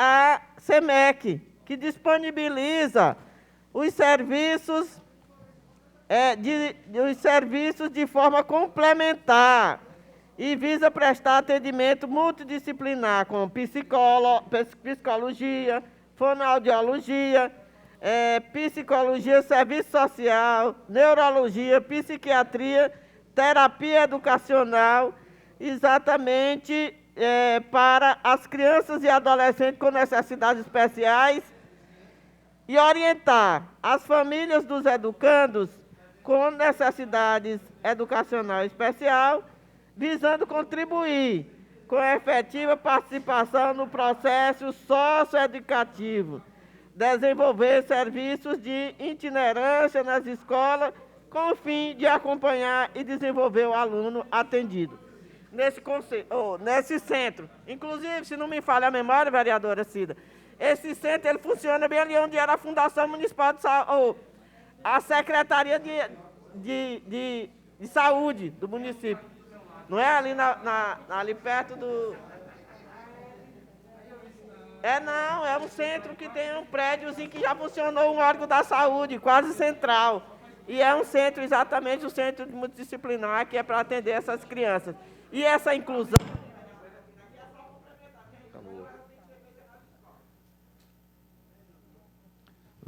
a SEMEC, que disponibiliza os serviços de forma complementar e visa prestar atendimento multidisciplinar com psicologia, fonoaudiologia, psicologia, serviço social, neurologia, psiquiatria, terapia educacional, exatamente para as crianças e adolescentes com necessidades especiais e orientar as famílias dos educandos com necessidades educacional especial, visando contribuir com a efetiva participação no processo socioeducativo, desenvolver serviços de itinerância nas escolas, com o fim de acompanhar e desenvolver o aluno atendido. Nesse centro, inclusive, se não me falha a memória, vereadora Cida, esse centro ele funciona bem ali onde era a Fundação Municipal de Saúde, a Secretaria de Saúde do município. Não é ali, ali perto do... Não, é um centro que tem um prédiozinho que já funcionou um órgão da saúde, quase central. E é um centro, exatamente, o centro multidisciplinar, que é para atender essas crianças. E essa inclusão...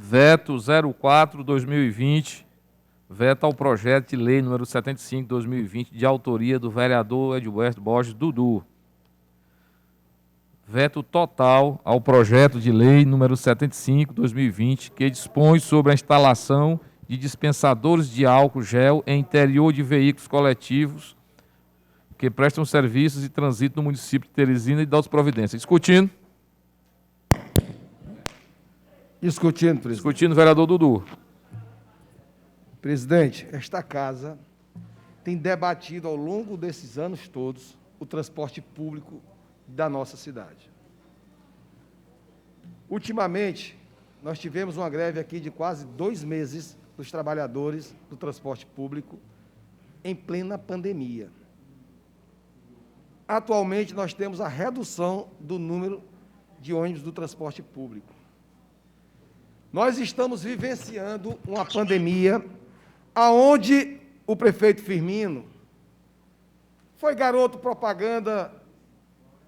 Veto 04/2020, veto ao projeto de lei número 75/2020, de autoria do vereador Edilberto Borges Dudu. Veto total ao projeto de lei número 75/2020, que dispõe sobre a instalação de dispensadores de álcool gel em interior de veículos coletivos que prestam serviços e transitam no município de Teresina e das Providências. Discutindo. Discutindo, presidente. Discutindo, vereador Dudu. Presidente, esta casa tem debatido ao longo desses anos todos o transporte público da nossa cidade. Ultimamente, nós tivemos uma greve aqui de quase 2 meses dos trabalhadores do transporte público em plena pandemia. Atualmente, nós temos a redução do número de ônibus do transporte público. Nós estamos vivenciando uma pandemia aonde o prefeito Firmino foi garoto propaganda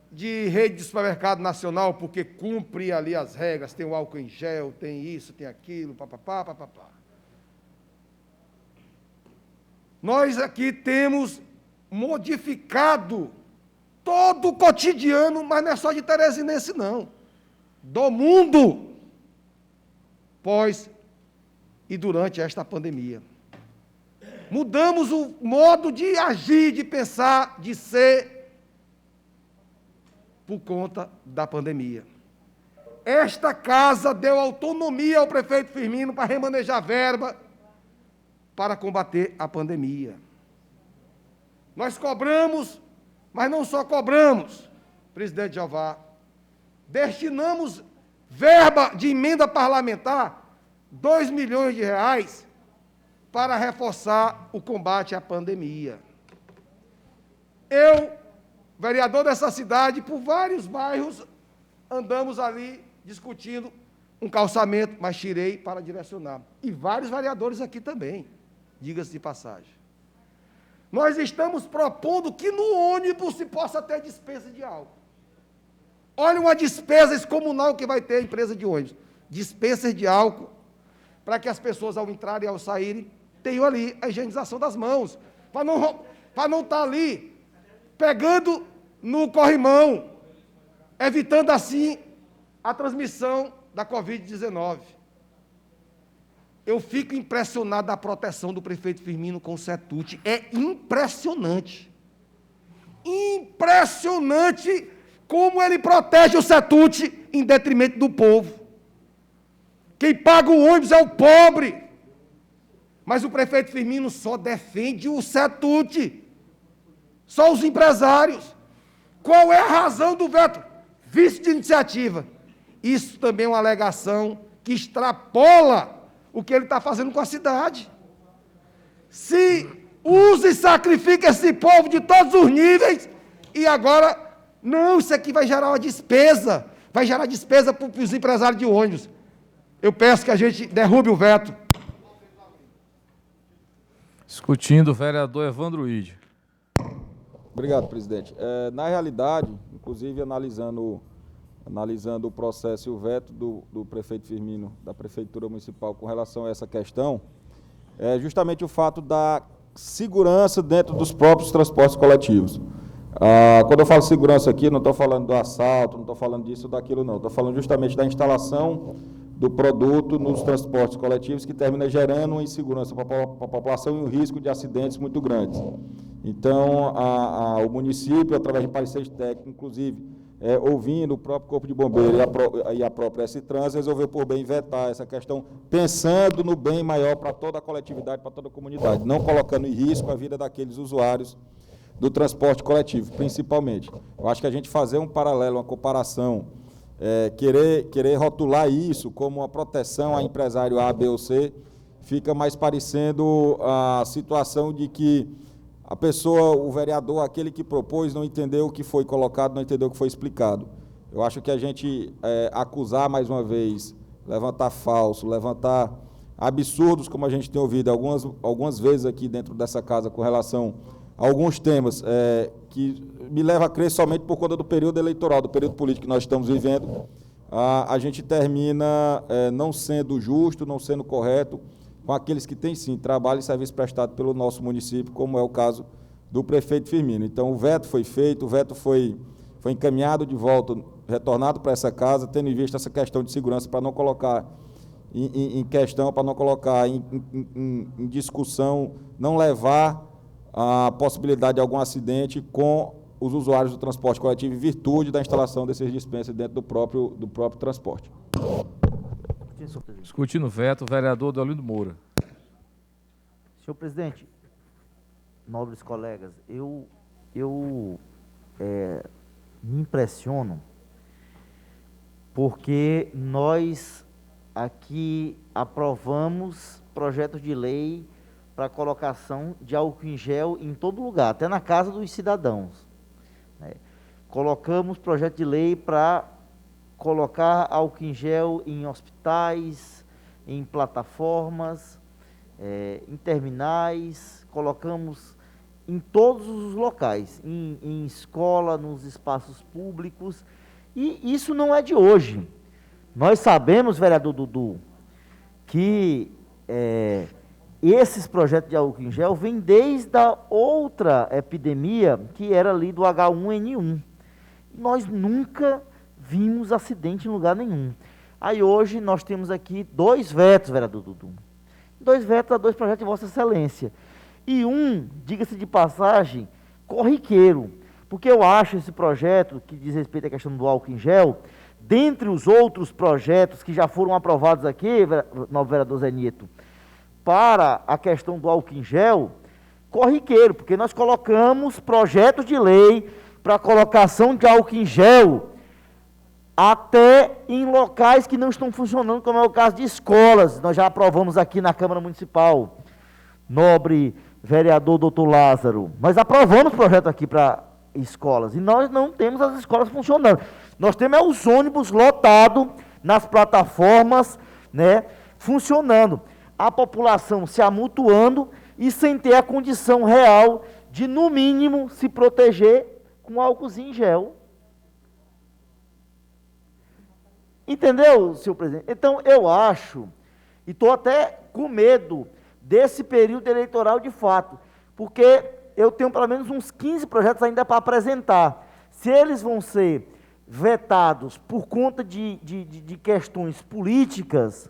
de rede de supermercado nacional, porque cumpre ali as regras, tem o álcool em gel, tem isso, tem aquilo, papapá, papapá. Nós aqui temos modificado todo o cotidiano, mas não é só de teresinense, não. Do mundo, pós e durante esta pandemia. Mudamos o modo de agir, de pensar, de ser, por conta da pandemia. Esta casa deu autonomia ao prefeito Firmino para remanejar verba para combater a pandemia. Nós cobramos, mas não só cobramos, presidente Jeová, destinamos verba de emenda parlamentar, 2 milhões de reais, para reforçar o combate à pandemia. Eu, vereador dessa cidade, por vários bairros, andamos ali discutindo um calçamento, mas tirei para direcionar. E vários vereadores aqui também, diga-se de passagem. Nós estamos propondo que no ônibus se possa ter dispensa de álcool. Olha uma despesa excomunal que vai ter a empresa de ônibus. Dispensas de álcool, para que as pessoas, ao entrarem e ao saírem, tenham ali a higienização das mãos, para não estar ali pegando no corrimão, evitando assim a transmissão da Covid-19. Eu fico impressionado da proteção do prefeito Firmino com o Setut. É impressionante. Impressionante como ele protege o Setut em detrimento do povo. Quem paga o ônibus é o pobre. Mas o prefeito Firmino só defende o Setut. Só os empresários. Qual é a razão do veto? Vício de iniciativa. Isso também é uma alegação que extrapola o que ele está fazendo com a cidade. Se usa e sacrifica esse povo de todos os níveis, e agora, não, isso aqui vai gerar uma despesa, vai gerar despesa para os empresários de ônibus. Eu peço que a gente derrube o veto. Discutindo, o vereador Evandro Ide. Obrigado, presidente. Na realidade, inclusive analisando o processo e o veto do prefeito Firmino, da Prefeitura Municipal com relação a essa questão, é justamente o fato da segurança dentro dos próprios transportes coletivos. Quando eu falo segurança aqui, não estou falando do assalto, não estou falando disso ou daquilo, não. Estou falando justamente da instalação do produto nos transportes coletivos, que termina gerando uma insegurança para a população e um risco de acidentes muito grandes. Então, o município, através de pareceres técnicos, inclusive, ouvindo o próprio Corpo de Bombeiros e a própria S-Trans, resolveu por bem vetar essa questão, pensando no bem maior para toda a coletividade, para toda a comunidade, não colocando em risco a vida daqueles usuários do transporte coletivo, principalmente. Eu acho que a gente fazer um paralelo, uma comparação, querer rotular isso como uma proteção a empresário A, B ou C, fica mais parecendo a situação de que a pessoa, o vereador, aquele que propôs, não entendeu o que foi colocado, não entendeu o que foi explicado. Eu acho que a gente acusar mais uma vez, levantar falso, levantar absurdos, como a gente tem ouvido algumas vezes aqui dentro dessa casa com relação a alguns temas que me leva a crer somente por conta do período eleitoral, do período político que nós estamos vivendo, a gente termina não sendo justo, não sendo correto com aqueles que têm, sim, trabalho e serviço prestado pelo nosso município, como é o caso do prefeito Firmino. Então, o veto foi feito, o veto foi encaminhado de volta, retornado para essa casa, tendo em vista essa questão de segurança, para não colocar em questão, para não colocar em discussão, não levar a possibilidade de algum acidente com os usuários do transporte coletivo em virtude da instalação desses dispensers dentro do próprio transporte. Discutindo o veto, o vereador Deolindo Moura. Senhor presidente, nobres colegas, eu me impressiono porque nós aqui aprovamos projetos de lei para colocação de álcool em gel em todo lugar, até na casa dos cidadãos, né? Colocamos projeto de lei para colocar álcool em gel em hospitais, em plataformas, em terminais, colocamos em todos os locais, em escola, nos espaços públicos, e isso não é de hoje. Nós sabemos, vereador Dudu, que esses projetos de álcool em gel vêm desde a outra epidemia, que era ali do H1N1. Nós nunca vimos acidente em lugar nenhum. Aí hoje nós temos aqui 2 vetos, vereador Dudu. 2 vetos a 2 projetos de Vossa Excelência. E um, diga-se de passagem, corriqueiro. Porque eu acho esse projeto, que diz respeito à questão do álcool em gel, dentre os outros projetos que já foram aprovados aqui, novo vereador Zé Nito, para a questão do álcool em gel, corriqueiro, porque nós colocamos projetos de lei para colocação de álcool em gel até em locais que não estão funcionando, como é o caso de escolas. Nós já aprovamos aqui na Câmara Municipal, nobre vereador doutor Lázaro, nós aprovamos projeto aqui para escolas, e nós não temos as escolas funcionando. Nós temos os ônibus lotados nas plataformas, né, funcionando. A população se amontoando e sem ter a condição real de, no mínimo, se proteger com álcoolzinho em gel. Entendeu, senhor presidente? Então, eu acho, e estou até com medo desse período eleitoral de fato, porque eu tenho pelo menos uns 15 projetos ainda para apresentar. Se eles vão ser vetados por conta de questões políticas,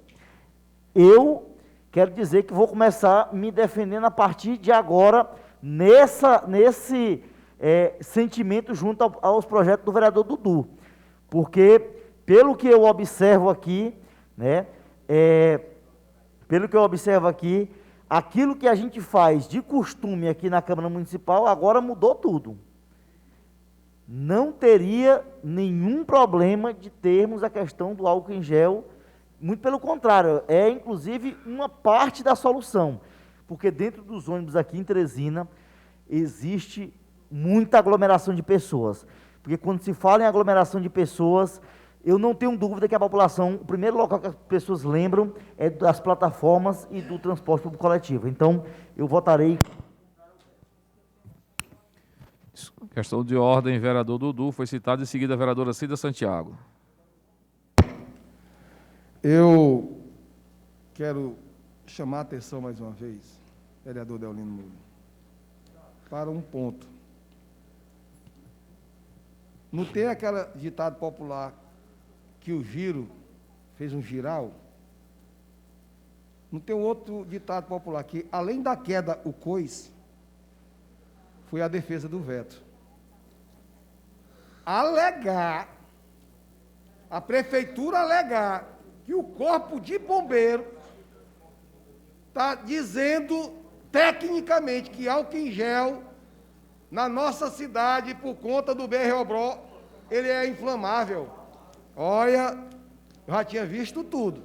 eu quero dizer que vou começar me defendendo a partir de agora, nesse sentimento junto aos projetos do vereador Dudu. Porque, pelo que eu observo aqui, né, aquilo que a gente faz de costume aqui na Câmara Municipal, agora mudou tudo. Não teria nenhum problema de termos a questão do álcool em gel, muito pelo contrário, é inclusive uma parte da solução, porque dentro dos ônibus aqui em Teresina existe muita aglomeração de pessoas, porque quando se fala em aglomeração de pessoas, eu não tenho dúvida que a população, o primeiro local que as pessoas lembram é das plataformas e do transporte público coletivo. Então, eu votarei. Questão de ordem, vereador Dudu, foi citado em seguida a vereadora Cida Santiago. Eu quero chamar a atenção mais uma vez, vereador Deolino Moura, para um ponto. Não tem aquele ditado popular que o giro fez um giral? Não tem um outro ditado popular que, além da queda, o cois, foi a defesa do veto. Alegar, a prefeitura alegar que o corpo de bombeiro está dizendo tecnicamente que álcool em gel na nossa cidade, por conta do BR-Obró, ele é inflamável. Olha, eu já tinha visto tudo.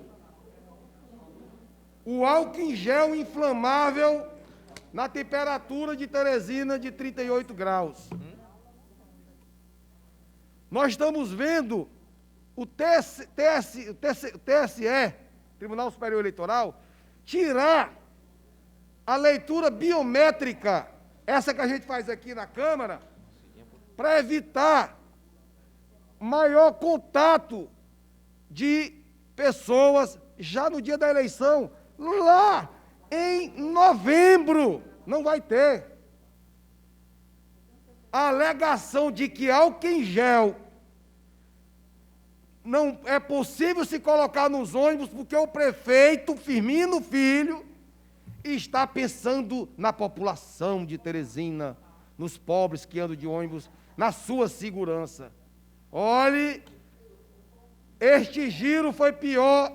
O álcool em gel inflamável na temperatura de Teresina de 38 graus. Nós estamos vendo o TSE, Tribunal Superior Eleitoral, tirar a leitura biométrica, essa que a gente faz aqui na Câmara, para evitar maior contato de pessoas já no dia da eleição. Lá em novembro não vai ter. A alegação de que álcool em gel não é possível se colocar nos ônibus porque o prefeito Firmino Filho está pensando na população de Teresina, nos pobres que andam de ônibus, na sua segurança. Olhe, este giro foi pior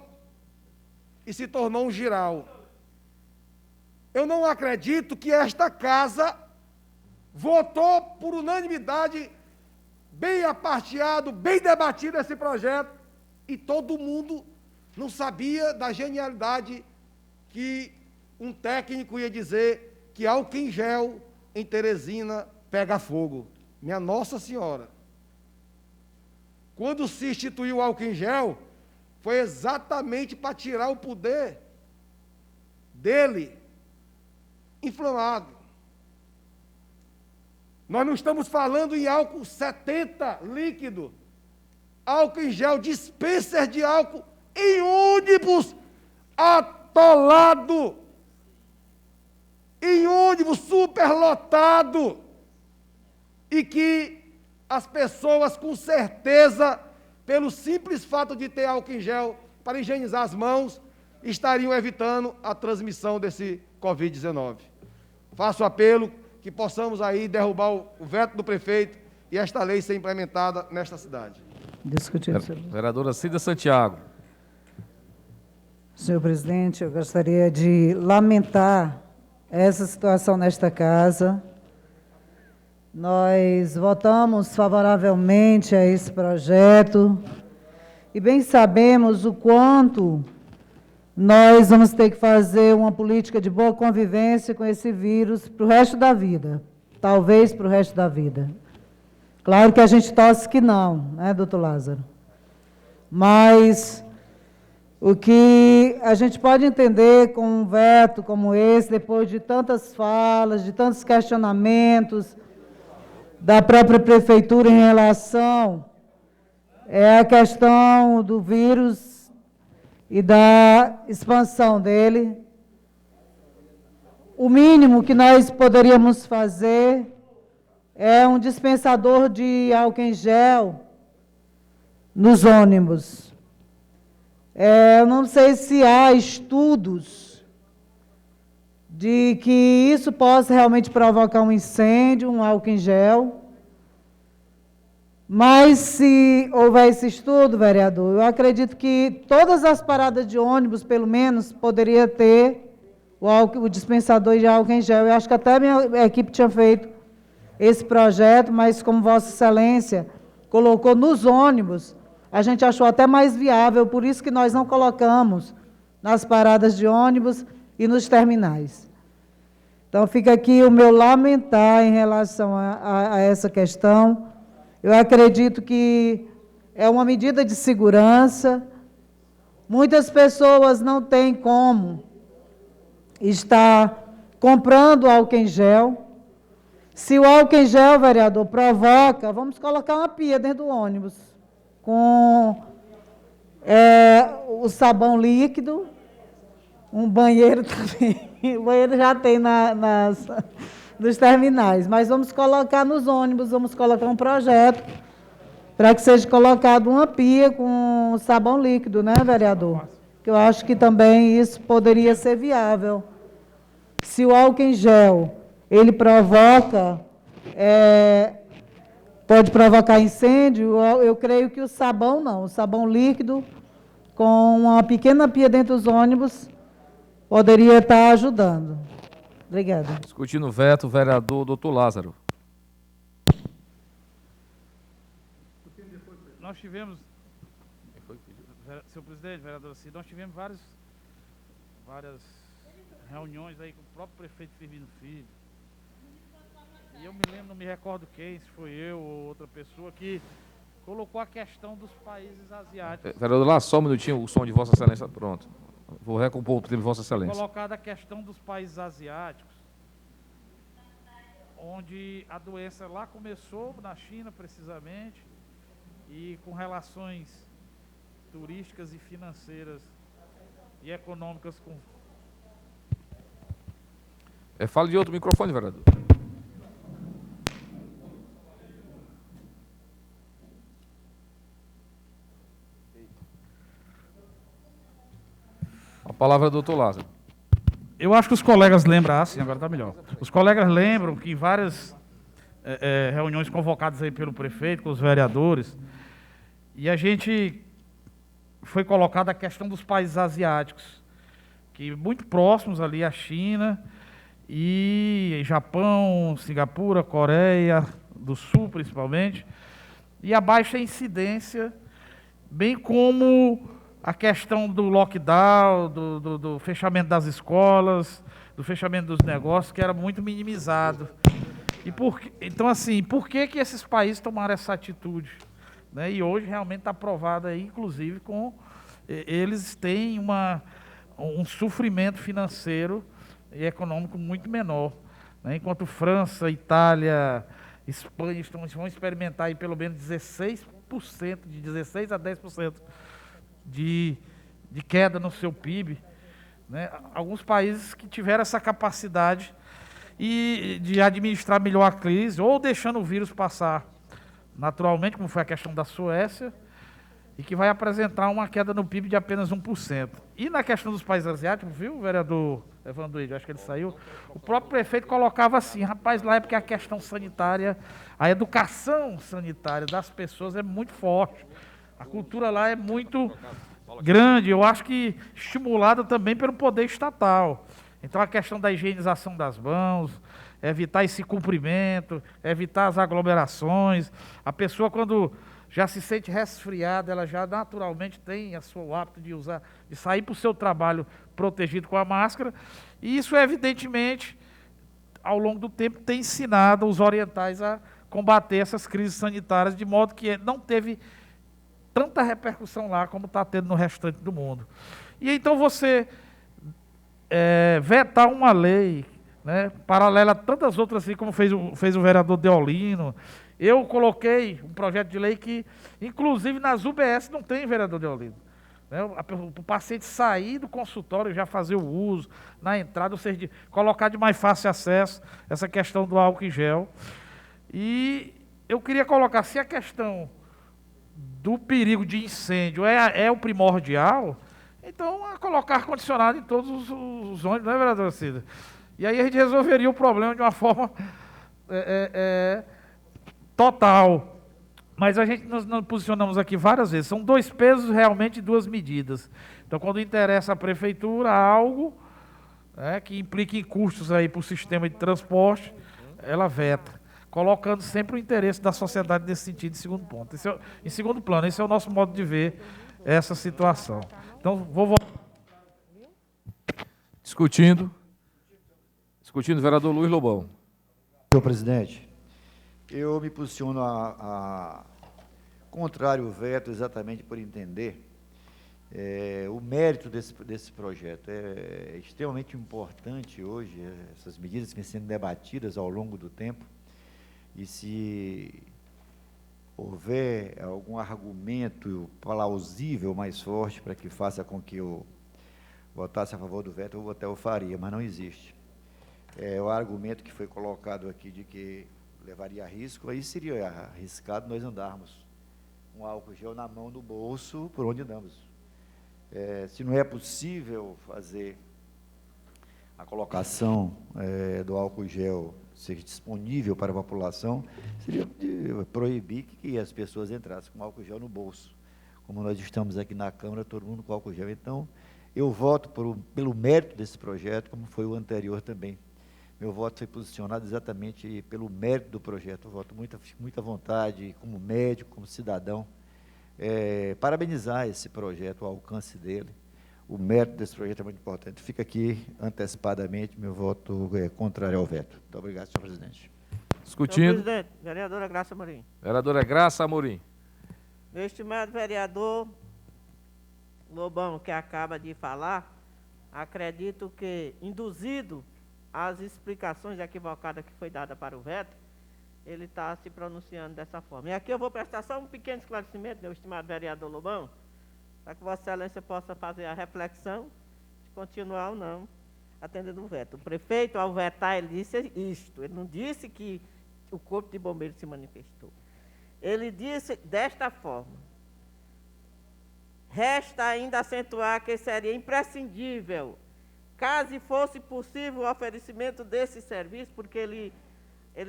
e se tornou um giral. Eu não acredito que esta casa votou por unanimidade, bem aparteado, bem debatido esse projeto, e todo mundo não sabia da genialidade que um técnico ia dizer que álcool em gel em Teresina pega fogo. Minha Nossa Senhora. Quando se instituiu o álcool em gel, foi exatamente para tirar o poder dele inflamado. Nós não estamos falando em álcool 70 líquido, álcool em gel, dispenser de álcool em ônibus atolado, em ônibus superlotado, e que as pessoas, com certeza, pelo simples fato de ter álcool em gel para higienizar as mãos, estariam evitando a transmissão desse Covid-19. Faço apelo que possamos aí derrubar o veto do prefeito e esta lei ser implementada nesta cidade. Discutir. Vereadora Cida Santiago. Senhor presidente, eu gostaria de lamentar essa situação nesta casa. Nós votamos favoravelmente a esse projeto e bem sabemos o quanto nós vamos ter que fazer uma política de boa convivência com esse vírus para o resto da vida, talvez para o resto da vida. Claro que a gente torce que não, né, doutor Lázaro? Mas o que a gente pode entender com um veto como esse, depois de tantas falas, de tantos questionamentos da própria prefeitura em relação à questão do vírus e da expansão dele, o mínimo que nós poderíamos fazer é um dispensador de álcool em gel nos ônibus. Eu não sei se há estudos de que isso possa realmente provocar um incêndio, um álcool em gel. Mas se houver esse estudo, vereador, eu acredito que todas as paradas de ônibus, pelo menos, poderia ter o dispensador de álcool em gel. Eu acho que até a minha equipe tinha feito esse projeto, mas como Vossa Excelência colocou nos ônibus, a gente achou até mais viável, por isso que nós não colocamos nas paradas de ônibus e nos terminais. Então, fica aqui o meu lamentar em relação a essa questão. Eu acredito que é uma medida de segurança. Muitas pessoas não têm como estar comprando álcool em gel. Se o álcool em gel, vereador, provoca, vamos colocar uma pia dentro do ônibus com o sabão líquido, um banheiro também. O banheiro já tem nos terminais, mas vamos colocar nos ônibus, vamos colocar um projeto para que seja colocado uma pia com sabão líquido, né, vereador? Que eu acho que também isso poderia ser viável. Se o álcool em gel, ele provoca, pode provocar incêndio, eu creio que o sabão não. O sabão líquido, com uma pequena pia dentro dos ônibus, poderia estar ajudando. Obrigada. Discutindo o veto, o vereador doutor Lázaro. Nós tivemos, senhor presidente, vereador Cid, nós tivemos várias reuniões aí com o próprio prefeito Firmino Filho. E eu me lembro, não me recordo quem, se foi eu ou outra pessoa, que colocou a questão dos países asiáticos. Vereador, lá só um minutinho, o som de Vossa Excelência, pronto. Vou recompor o tempo de Vossa Excelência. Colocada a questão dos países asiáticos, onde a doença lá começou, na China precisamente, e com relações turísticas e financeiras e econômicas com... Fale de outro microfone, vereador. A palavra é do doutor Lázaro. Eu acho que os colegas lembram, assim, agora está melhor. Os colegas lembram que em várias reuniões convocadas aí pelo prefeito, com os vereadores, e a gente foi colocada a questão dos países asiáticos, que muito próximos ali à China, e Japão, Singapura, Coreia do Sul principalmente, e a baixa incidência, bem como a questão do lockdown, do fechamento das escolas, do fechamento dos negócios, que era muito minimizado. Então, assim, por que esses países tomaram essa atitude? Né? E hoje realmente está provado aí, inclusive, eles têm um sofrimento financeiro e econômico muito menor. Né? Enquanto França, Itália, Espanha vão experimentar aí pelo menos 16%, de 16% a 10% de queda no seu PIB. Né? Alguns países que tiveram essa capacidade de administrar melhor a crise, ou deixando o vírus passar naturalmente, como foi a questão da Suécia, e que vai apresentar uma queda no PIB de apenas 1%. E na questão dos países asiáticos, viu, vereador Evandro Ide, acho que ele saiu, o próprio prefeito colocava assim, rapaz, lá é porque a questão sanitária, a educação sanitária das pessoas é muito forte. A cultura lá é muito grande, eu acho que estimulada também pelo poder estatal. Então a questão da higienização das mãos, evitar esse cumprimento, evitar as aglomerações. A pessoa, quando já se sente resfriada, ela já naturalmente tem o hábito de sair para o seu trabalho protegido com a máscara. E isso, evidentemente, ao longo do tempo, tem ensinado os orientais a combater essas crises sanitárias, de modo que não teve tanta repercussão lá como está tendo no restante do mundo. E então você vetar uma lei, né, paralela a tantas outras, assim como fez o vereador Deolino. Eu coloquei um projeto de lei que, inclusive nas UBS, não tem vereador Deolino. Né, o paciente sair do consultório e já fazer o uso na entrada, ou seja, colocar de mais fácil acesso essa questão do álcool em gel. E eu queria colocar, se a questão do perigo de incêndio é o primordial, então a colocar ar-condicionado em todos os ônibus, não é, vereador Cida? E aí a gente resolveria o problema de uma forma total. Mas a gente nos posicionamos aqui várias vezes. São dois pesos realmente e duas medidas. Então, quando interessa à prefeitura algo que implique em custos aí para o sistema de transporte, ela veta, colocando sempre o interesse da sociedade nesse sentido, em segundo ponto. Em segundo plano, esse é o nosso modo de ver essa situação. Então, vou voltar. Discutindo, vereador Luiz Lobão. Senhor presidente, eu me posiciono contrário ao veto exatamente por entender o mérito desse projeto. É extremamente importante hoje, essas medidas que vêm sendo debatidas ao longo do tempo, e se houver algum argumento plausível mais forte para que faça com que eu votasse a favor do veto, eu faria, mas não existe. O argumento que foi colocado aqui de que levaria a risco, aí seria arriscado nós andarmos com álcool gel na mão, no bolso, por onde andamos. Se não é possível fazer a colocação do álcool gel ser disponível para a população, seria de proibir que as pessoas entrassem com álcool gel no bolso. Como nós estamos aqui na Câmara, todo mundo com álcool gel. Então, eu voto pelo mérito desse projeto, como foi o anterior também. Meu voto foi posicionado exatamente pelo mérito do projeto. Eu voto muita vontade, como médico, como cidadão, parabenizar esse projeto, o alcance dele. O mérito desse projeto é muito importante. Fica aqui, antecipadamente, meu voto contrário ao veto. Muito obrigado, senhor presidente. Discutindo. Senhor presidente, vereadora Graça Amorim. Vereadora Graça Amorim. Meu estimado vereador Lobão, que acaba de falar, acredito que, induzido às explicações equivocadas que foi dada para o veto, ele está se pronunciando dessa forma. E aqui eu vou prestar só um pequeno esclarecimento, meu estimado vereador Lobão, para que Vossa Excelência possa fazer a reflexão de continuar ou não atendendo o veto. O prefeito, ao vetar, ele disse isto. Ele não disse que o Corpo de Bombeiros se manifestou. Ele disse desta forma: resta ainda acentuar que seria imprescindível, caso fosse possível o oferecimento desse serviço, porque ele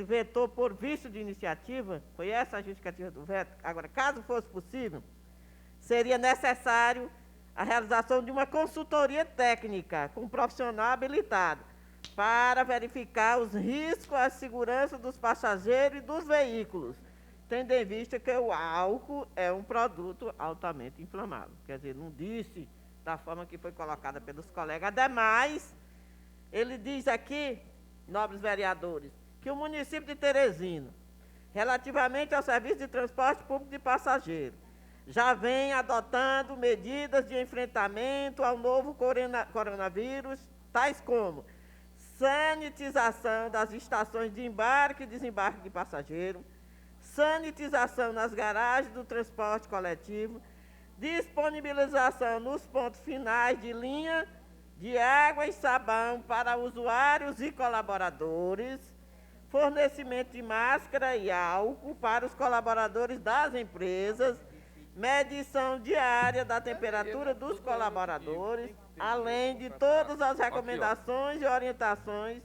vetou por vício de iniciativa, foi essa a justificativa do veto. Agora, caso fosse possível, seria necessário a realização de uma consultoria técnica com um profissional habilitado para verificar os riscos à segurança dos passageiros e dos veículos, tendo em vista que o álcool é um produto altamente inflamável. Quer dizer, não disse da forma que foi colocada pelos colegas. Ademais, ele diz aqui, nobres vereadores, que o município de Teresina, relativamente ao serviço de transporte público de passageiros, já vem adotando medidas de enfrentamento ao novo coronavírus, tais como sanitização das estações de embarque e desembarque de passageiro, sanitização nas garagens do transporte coletivo, disponibilização nos pontos finais de linha de água e sabão para usuários e colaboradores, fornecimento de máscara e álcool para os colaboradores das empresas, medição diária da temperatura dos colaboradores, além de todas as recomendações e orientações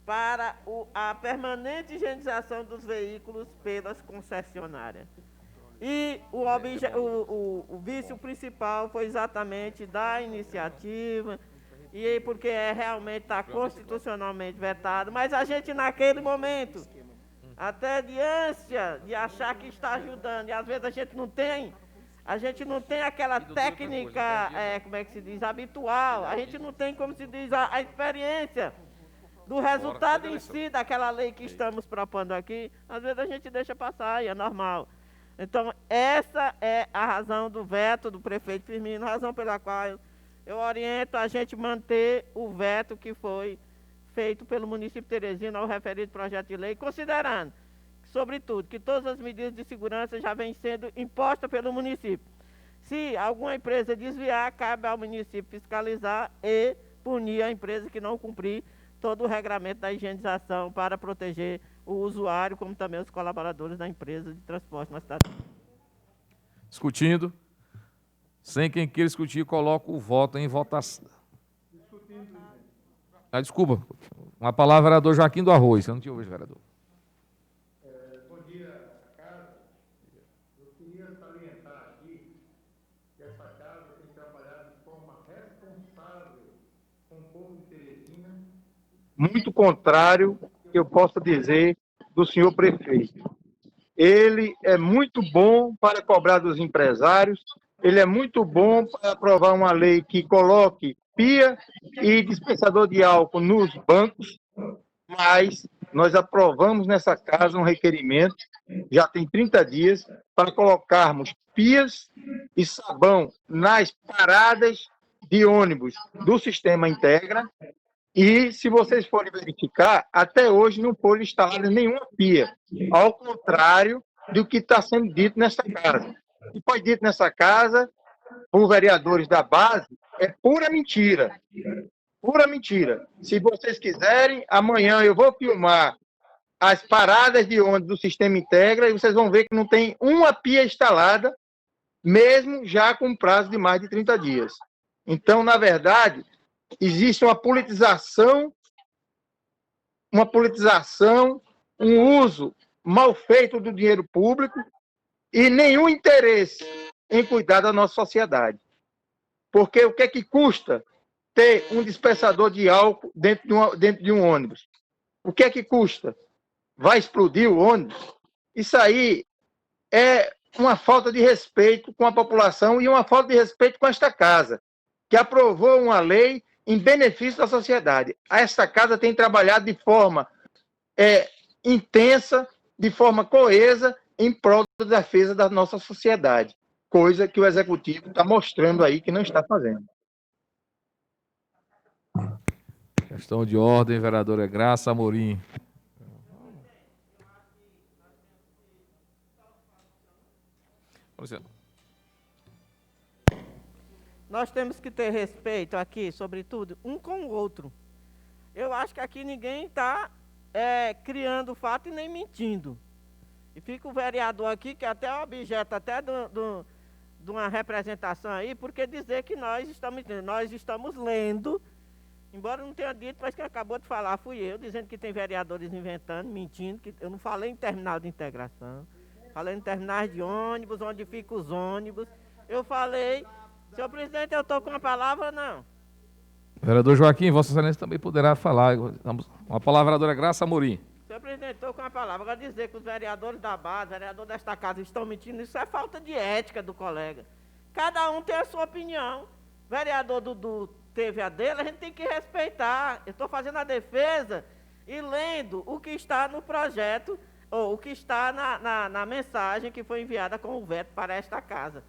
para a permanente higienização dos veículos pelas concessionárias. E o vício principal foi exatamente da iniciativa, e aí porque realmente está constitucionalmente vetado, mas a gente naquele momento, até de ânsia de achar que está ajudando, e às vezes a gente não tem aquela técnica, como é que se diz, habitual, a gente não tem, como se diz, a experiência do resultado em si daquela lei que estamos propondo aqui, às vezes a gente deixa passar, e é normal. Então, essa é a razão do veto do prefeito Firmino, razão pela qual eu oriento a gente manter o veto que foi feito pelo município de Teresina ao referido projeto de lei, considerando, sobretudo, que todas as medidas de segurança já vêm sendo impostas pelo município. Se alguma empresa desviar, cabe ao município fiscalizar e punir a empresa que não cumprir todo o regramento da higienização para proteger o usuário, como também os colaboradores da empresa de transporte na cidade. Discutindo. Sem quem queira discutir, coloco o voto em votação. Desculpa. Uma palavra, vereador Joaquim do Arroz. Eu não te ouvi, vereador. Bom dia, casa. Eu queria salientar aqui que essa casa tem trabalhado de forma responsável com o povo de Teresina. Muito contrário, que eu possa dizer, do senhor prefeito. Ele é muito bom para cobrar dos empresários, ele é muito bom para aprovar uma lei que coloque pia e dispensador de álcool nos bancos, mas nós aprovamos nessa casa um requerimento, já tem 30 dias, para colocarmos pias e sabão nas paradas de ônibus do Sistema Integra. E, se vocês forem verificar, até hoje não foi instalada nenhuma pia, ao contrário do que está sendo dito nessa casa. O que foi dito nessa casa, por vereadores da base, é pura mentira. Pura mentira. Se vocês quiserem, amanhã eu vou filmar as paradas de ônibus do Sistema Integra e vocês vão ver que não tem uma pia instalada, mesmo já com prazo de mais de 30 dias. Então, na verdade, existe uma politização, um uso mal feito do dinheiro público e nenhum interesse em cuidar da nossa sociedade. Porque o que é que custa ter um dispensador de álcool dentro de um ônibus? O que é que custa? Vai explodir o ônibus? Isso aí é uma falta de respeito com a população e uma falta de respeito com esta casa, que aprovou uma lei em benefício da sociedade. Esta casa tem trabalhado de forma intensa, de forma coesa, em prol da defesa da nossa sociedade, coisa que o Executivo está mostrando aí que não está fazendo. Questão de ordem, vereadora Graça Amorim. Por exemplo. Nós temos que ter respeito aqui, sobretudo, um com o outro. Eu acho que aqui ninguém está criando fato e nem mentindo. E fica o vereador aqui, que até é objeto até de uma representação aí, porque dizer que nós estamos lendo, embora não tenha dito, mas quem acabou de falar fui eu, dizendo que tem vereadores inventando, mentindo, que eu não falei em terminal de integração, falei em terminais de ônibus, onde ficam os ônibus. Eu falei, senhor presidente, eu estou com a palavra, não. Vereador Joaquim, Vossa Excelência também poderá falar. Uma palavra, vereadora Graça Amorim. Senhor presidente, estou com a palavra. Agora dizer que os vereadores da base, vereadores desta casa estão mentindo, isso é falta de ética do colega. Cada um tem a sua opinião. O vereador Dudu teve a dele, a gente tem que respeitar. Eu estou fazendo a defesa e lendo o que está no projeto, ou o que está na mensagem que foi enviada com o veto para esta casa.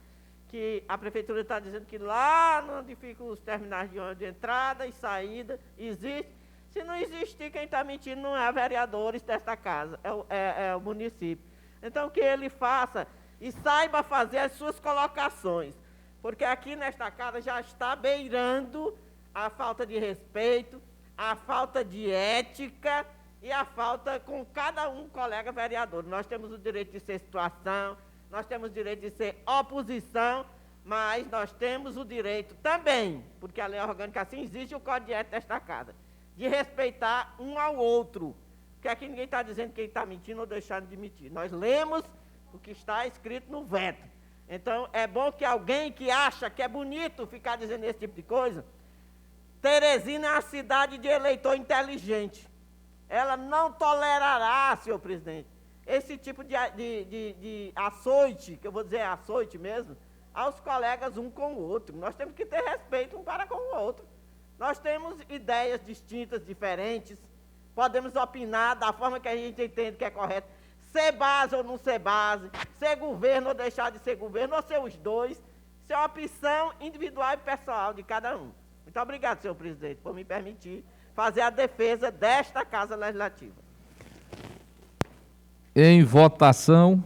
Que a prefeitura está dizendo que lá onde ficam os terminais de ônibus de entrada e saída, existe. Se não existir, quem está mentindo não é vereadores desta casa, é o município. Então, que ele faça e saiba fazer as suas colocações, porque aqui nesta casa já está beirando a falta de respeito, a falta de ética e a falta com cada um colega vereador. Nós temos o direito de ser situação, nós temos o direito de ser oposição, mas nós temos o direito também, porque a lei orgânica assim existe, o código de ética desta casa, de respeitar um ao outro, porque aqui ninguém está dizendo que ele está mentindo ou deixando de mentir. Nós lemos o que está escrito no veto. Então, é bom que alguém que acha que é bonito ficar dizendo esse tipo de coisa. Teresina é uma cidade de eleitor inteligente. Ela não tolerará, senhor presidente, esse tipo de açoite, que eu vou dizer açoite mesmo, aos colegas um com o outro. Nós temos que ter respeito um para com o outro. Nós temos ideias distintas, diferentes, podemos opinar da forma que a gente entende que é correto, ser base ou não ser base, ser governo ou deixar de ser governo, ou ser os dois, isso é uma opção individual e pessoal de cada um. Muito obrigado, senhor presidente, por me permitir fazer a defesa desta Casa Legislativa. Em votação.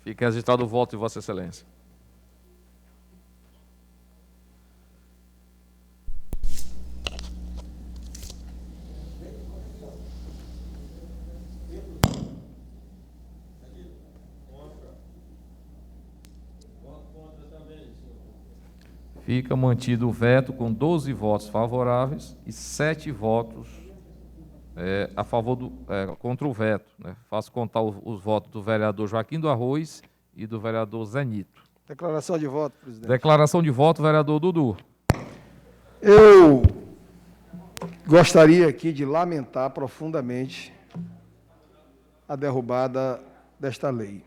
Fica registrado o voto de Vossa Excelência. Fica mantido o veto com 12 votos favoráveis e 7 votos a favor contra o veto. Né? Faço contar os votos do vereador Joaquim do Arroz e do vereador Zé Nito. Declaração de voto, presidente. Declaração de voto, vereador Dudu. Eu gostaria aqui de lamentar profundamente a derrubada desta lei.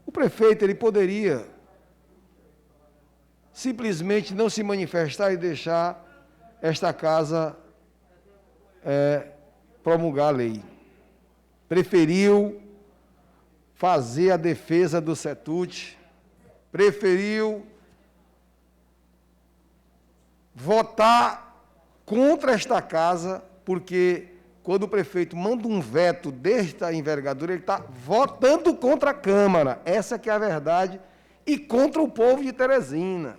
O prefeito ele poderia simplesmente não se manifestar e deixar esta casa promulgar a lei. Preferiu fazer a defesa do CETUT, preferiu votar contra esta casa, porque quando o prefeito manda um veto desta envergadura, ele está votando contra a Câmara. Essa que é a verdade, e contra o povo de Teresina.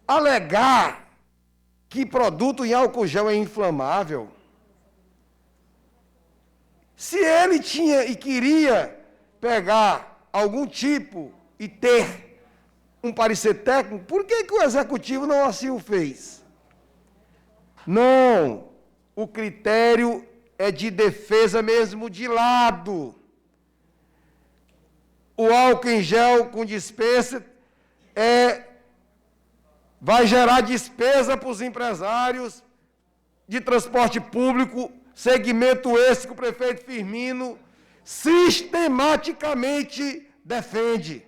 Alegar que produto em álcool gel é inflamável, se ele tinha e queria pegar algum tipo e ter um parecer técnico, por que o Executivo não assim o fez? Não, o critério é de defesa mesmo de lado. O álcool em gel com dispensa vai gerar despesa para os empresários de transporte público, segmento esse que o prefeito Firmino sistematicamente defende.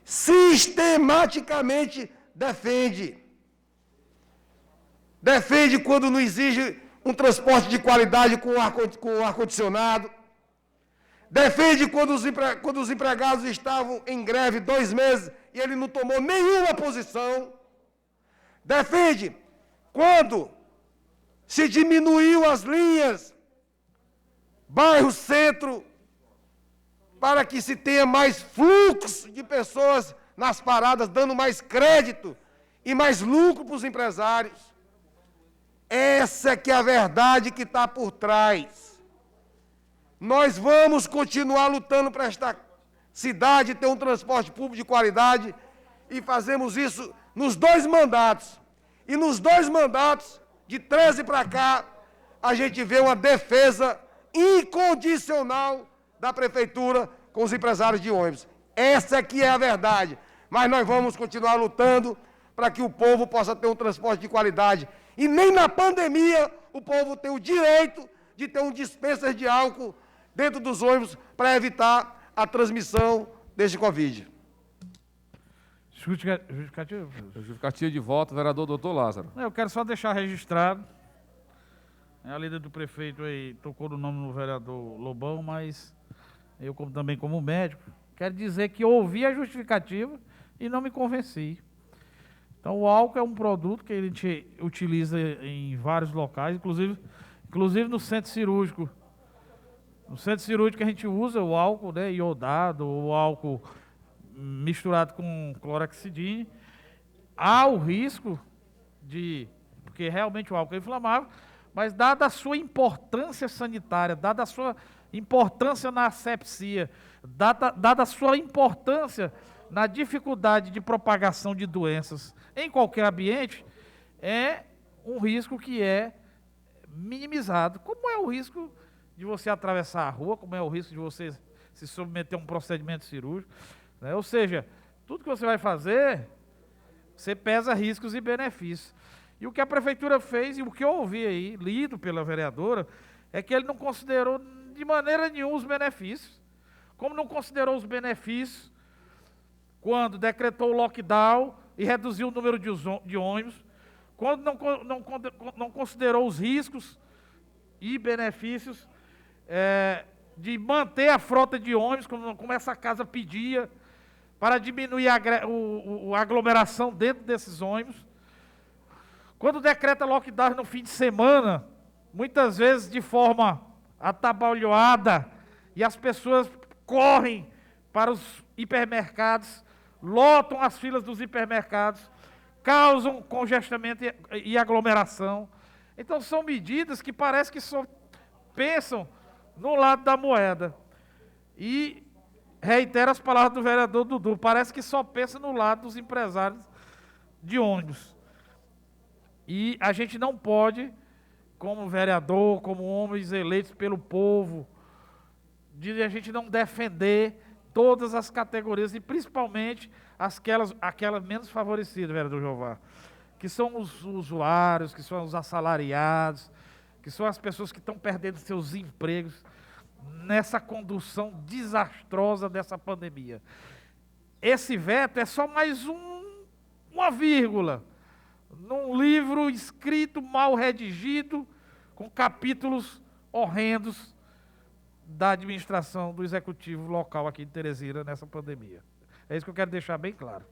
Sistematicamente defende. Defende quando não exige um transporte de qualidade com ar-condicionado. Defende quando os empregados estavam em greve 2 meses e ele não tomou nenhuma posição. Defende quando se diminuiu as linhas bairro-centro para que se tenha mais fluxo de pessoas nas paradas, dando mais crédito e mais lucro para os empresários. Essa que é a verdade que está por trás. Nós vamos continuar lutando para esta cidade ter um transporte público de qualidade e fazemos isso nos 2 mandatos. E nos 2 mandatos, de 13 para cá, a gente vê uma defesa incondicional da Prefeitura com os empresários de ônibus. Essa que é a verdade. Mas nós vamos continuar lutando para que o povo possa ter um transporte de qualidade. E nem na pandemia o povo tem o direito de ter um dispenser de álcool dentro dos ônibus para evitar a transmissão deste Covid. Justificativa de voto, vereador doutor Lázaro. Eu quero só deixar registrado, a líder do prefeito aí tocou no nome do vereador Lobão, mas eu também como médico, quero dizer que ouvi a justificativa e não me convenci. Então o álcool é um produto que a gente utiliza em vários locais, inclusive no centro cirúrgico. No centro cirúrgico a gente usa o álcool, né, iodado, o álcool misturado com clorexidine. Há o risco porque realmente o álcool é inflamável, mas dada a sua importância sanitária, dada a sua importância na asepsia, dada a sua importância na dificuldade de propagação de doenças em qualquer ambiente, é um risco que é minimizado. Como é o risco de você atravessar a rua, como é o risco de você se submeter a um procedimento cirúrgico, né? Ou seja, tudo que você vai fazer, você pesa riscos e benefícios. E o que a prefeitura fez, e o que eu ouvi aí, lido pela vereadora, é que ele não considerou de maneira nenhuma os benefícios. Como não considerou os benefícios quando decretou o lockdown e reduziu o número de ônibus, quando não considerou os riscos e benefícios de manter a frota de ônibus, como essa casa pedia, para diminuir a aglomeração dentro desses ônibus. Quando decreta lockdown no fim de semana, muitas vezes de forma atabalhoada, e as pessoas correm para os hipermercados, lotam as filas dos hipermercados, causam congestionamento e aglomeração. Então são medidas que parece que só pensam no lado da moeda. E reitero as palavras do vereador Dudu, parece que só pensa no lado dos empresários de ônibus. E a gente não pode, como vereador, como homens eleitos pelo povo, a gente não defender todas as categorias, e principalmente aquelas menos favorecidas, vereador Jeová, que são os usuários, que são os assalariados, que são as pessoas que estão perdendo seus empregos nessa condução desastrosa dessa pandemia. Esse veto é só mais uma vírgula num livro escrito, mal redigido, com capítulos horrendos da administração do executivo local aqui de Teresina nessa pandemia. É isso que eu quero deixar bem claro.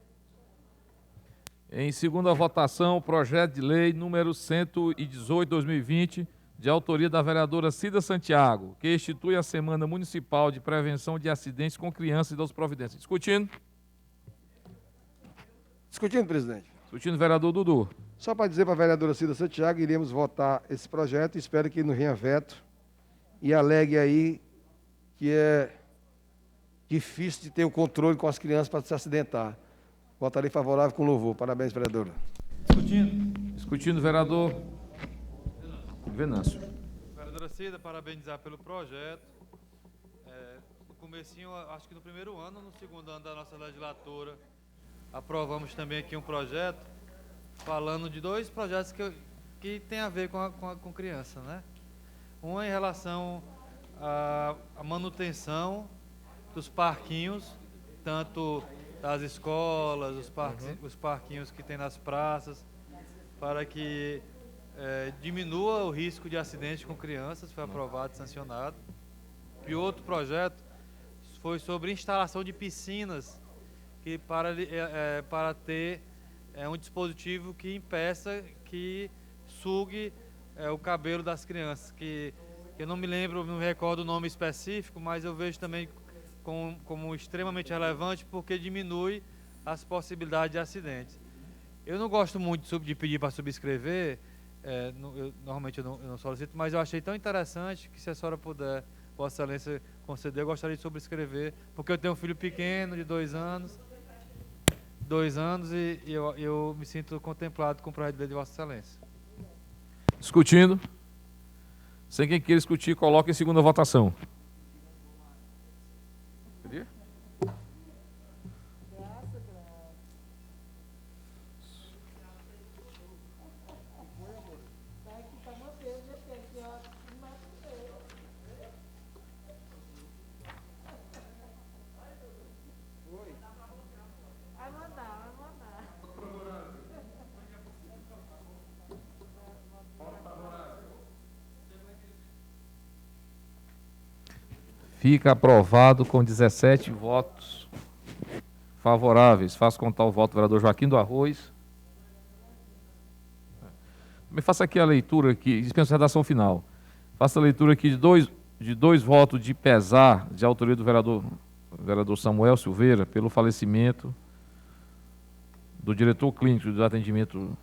Em segunda votação, o projeto de lei número 118/2020, de autoria da vereadora Cida Santiago, que institui a Semana Municipal de Prevenção de Acidentes com Crianças e das Providências. Discutindo. Discutindo, presidente. Discutindo, vereador Dudu. Só para dizer para a vereadora Cida Santiago, iremos votar esse projeto, espero que não venha veto e alegue aí que é difícil de ter o controle com as crianças para se acidentar. Votarei favorável com louvor. Parabéns, vereadora. Discutindo, vereador Venâncio. Vereadora Cida, parabenizar pelo projeto. No comecinho, acho que no primeiro ano, no segundo ano da nossa legislatura, aprovamos também aqui um projeto falando de dois projetos que tem a ver com criança, né? Um é em relação à manutenção dos parquinhos, tanto das escolas, os parquinhos que tem nas praças, para que diminua o risco de acidente com crianças, foi aprovado e sancionado. E outro projeto foi sobre instalação de piscinas, que para ter um dispositivo que impeça que sugue o cabelo das crianças, que eu não me recordo o nome específico, mas eu vejo também como extremamente relevante, porque diminui as possibilidades de acidentes. Eu não gosto muito de pedir para subscrever, normalmente eu não solicito, mas eu achei tão interessante que, se a senhora puder, Vossa Excelência, conceder, eu gostaria de subscrever, porque eu tenho um filho pequeno de 2 anos, e eu me sinto contemplado com o projeto de lei de Vossa Excelência. Discutindo. Sem quem queira discutir, coloque em segunda votação. Fica aprovado com 17 votos favoráveis. Faço contar o voto do vereador Joaquim do Arroz. Me faça aqui a leitura, aqui, dispenso a redação final. Faça a leitura aqui de dois votos de pesar, de autoria do vereador Samuel Silveira, pelo falecimento do diretor clínico do atendimento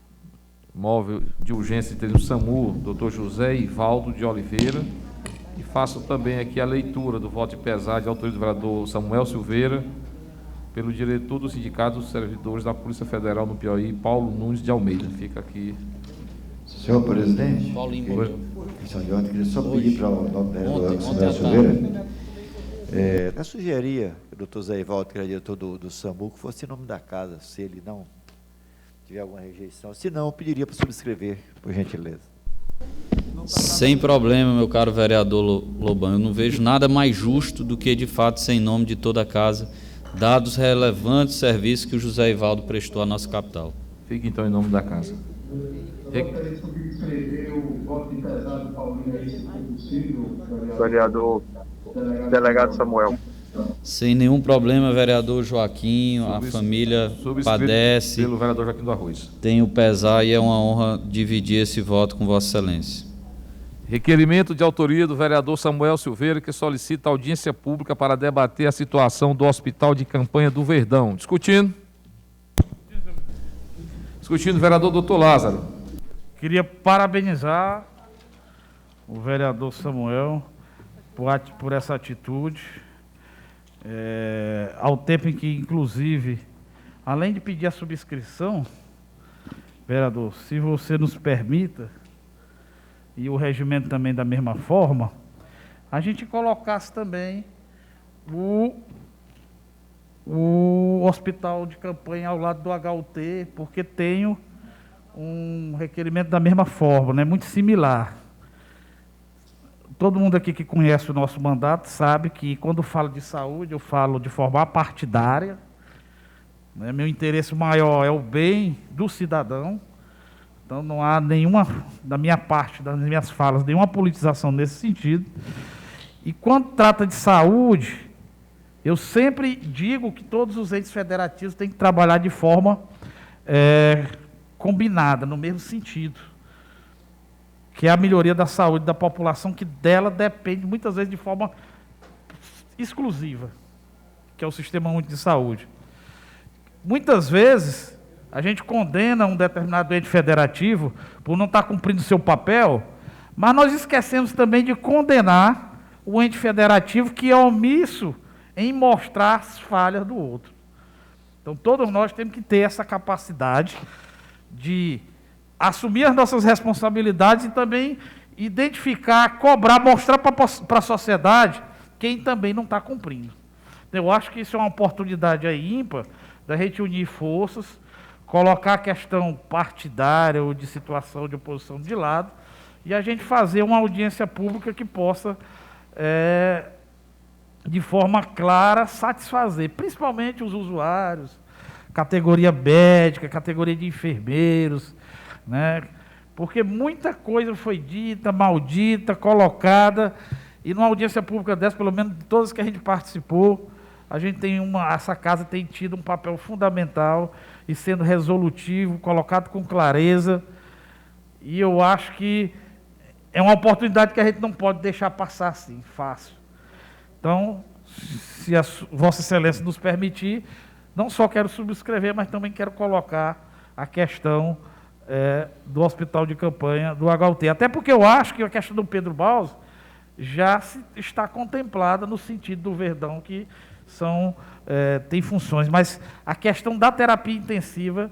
móvel de urgência do SAMU, Dr. José Ivaldo de Oliveira. E faço também aqui a leitura do voto de pesar de autoria do vereador Samuel Silveira, pelo diretor do Sindicato dos Servidores da Polícia Federal no Piauí, Paulo Nunes de Almeida. Fica aqui. Senhor presidente, questão de ontem, queria só pedir para o nosso vereador Samuel Silveira, eu sugeria que o doutor Zé Ivaldo, que era diretor do SAMU, que fosse em nome da casa, se ele não tiver alguma rejeição. Se não, eu pediria para subscrever, por gentileza. Sem problema, meu caro vereador Lobão. Eu não vejo nada mais justo do que, de fato, ser em nome de toda a casa, dados relevantes serviços que o José Ivaldo prestou à nossa capital. Fique, então, em nome da casa. Gostaria de subscrever o voto de pesar do Paulinho aí, se for possível, vereador delegado Samuel. Sem nenhum problema, vereador Joaquim, a família padece. Pelo vereador Joaquim do Arroz. Tenho pesar e é uma honra dividir esse voto com Vossa Excelência. Requerimento de autoria do vereador Samuel Silveira, que solicita audiência pública para debater a situação do Hospital de Campanha do Verdão. Discutindo. Discutindo, vereador doutor Lázaro. Queria parabenizar o vereador Samuel por essa atitude, ao tempo em que, inclusive, além de pedir a subscrição, vereador, se você nos permita, e o regimento também da mesma forma, a gente colocasse também o hospital de campanha ao lado do HUT, porque tenho um requerimento da mesma forma, né, muito similar. Todo mundo aqui que conhece o nosso mandato sabe que, quando falo de saúde, eu falo de forma partidária, né? Meu interesse maior é o bem do cidadão. Então, não há nenhuma, da minha parte, das minhas falas, nenhuma politização nesse sentido. E, quando trata de saúde, eu sempre digo que todos os entes federativos têm que trabalhar de forma combinada, no mesmo sentido, que é a melhoria da saúde da população, que dela depende muitas vezes de forma exclusiva, que é o Sistema Único de Saúde. Muitas vezes a gente condena um determinado ente federativo por não estar cumprindo seu papel, mas nós esquecemos também de condenar o ente federativo que é omisso em mostrar as falhas do outro. Então, todos nós temos que ter essa capacidade de assumir as nossas responsabilidades e também identificar, cobrar, mostrar para a sociedade quem também não está cumprindo. Eu acho que isso é uma oportunidade aí ímpar da gente unir forças, colocar a questão partidária ou de situação de oposição de lado e a gente fazer uma audiência pública que possa, de forma clara, satisfazer, principalmente os usuários, categoria médica, categoria de enfermeiros, né? Porque muita coisa foi dita, maldita, colocada, e numa audiência pública dessa, pelo menos de todas que a gente participou, a gente tem essa casa tem tido um papel fundamental e sendo resolutivo, colocado com clareza, e eu acho que é uma oportunidade que a gente não pode deixar passar assim, fácil. Então, se a Vossa Excelência nos permitir, não só quero subscrever, mas também quero colocar a questão do hospital de campanha do HUT. Até porque eu acho que a questão do Pedro Balzo já está contemplada no sentido do Verdão, que tem funções. Mas a questão da terapia intensiva,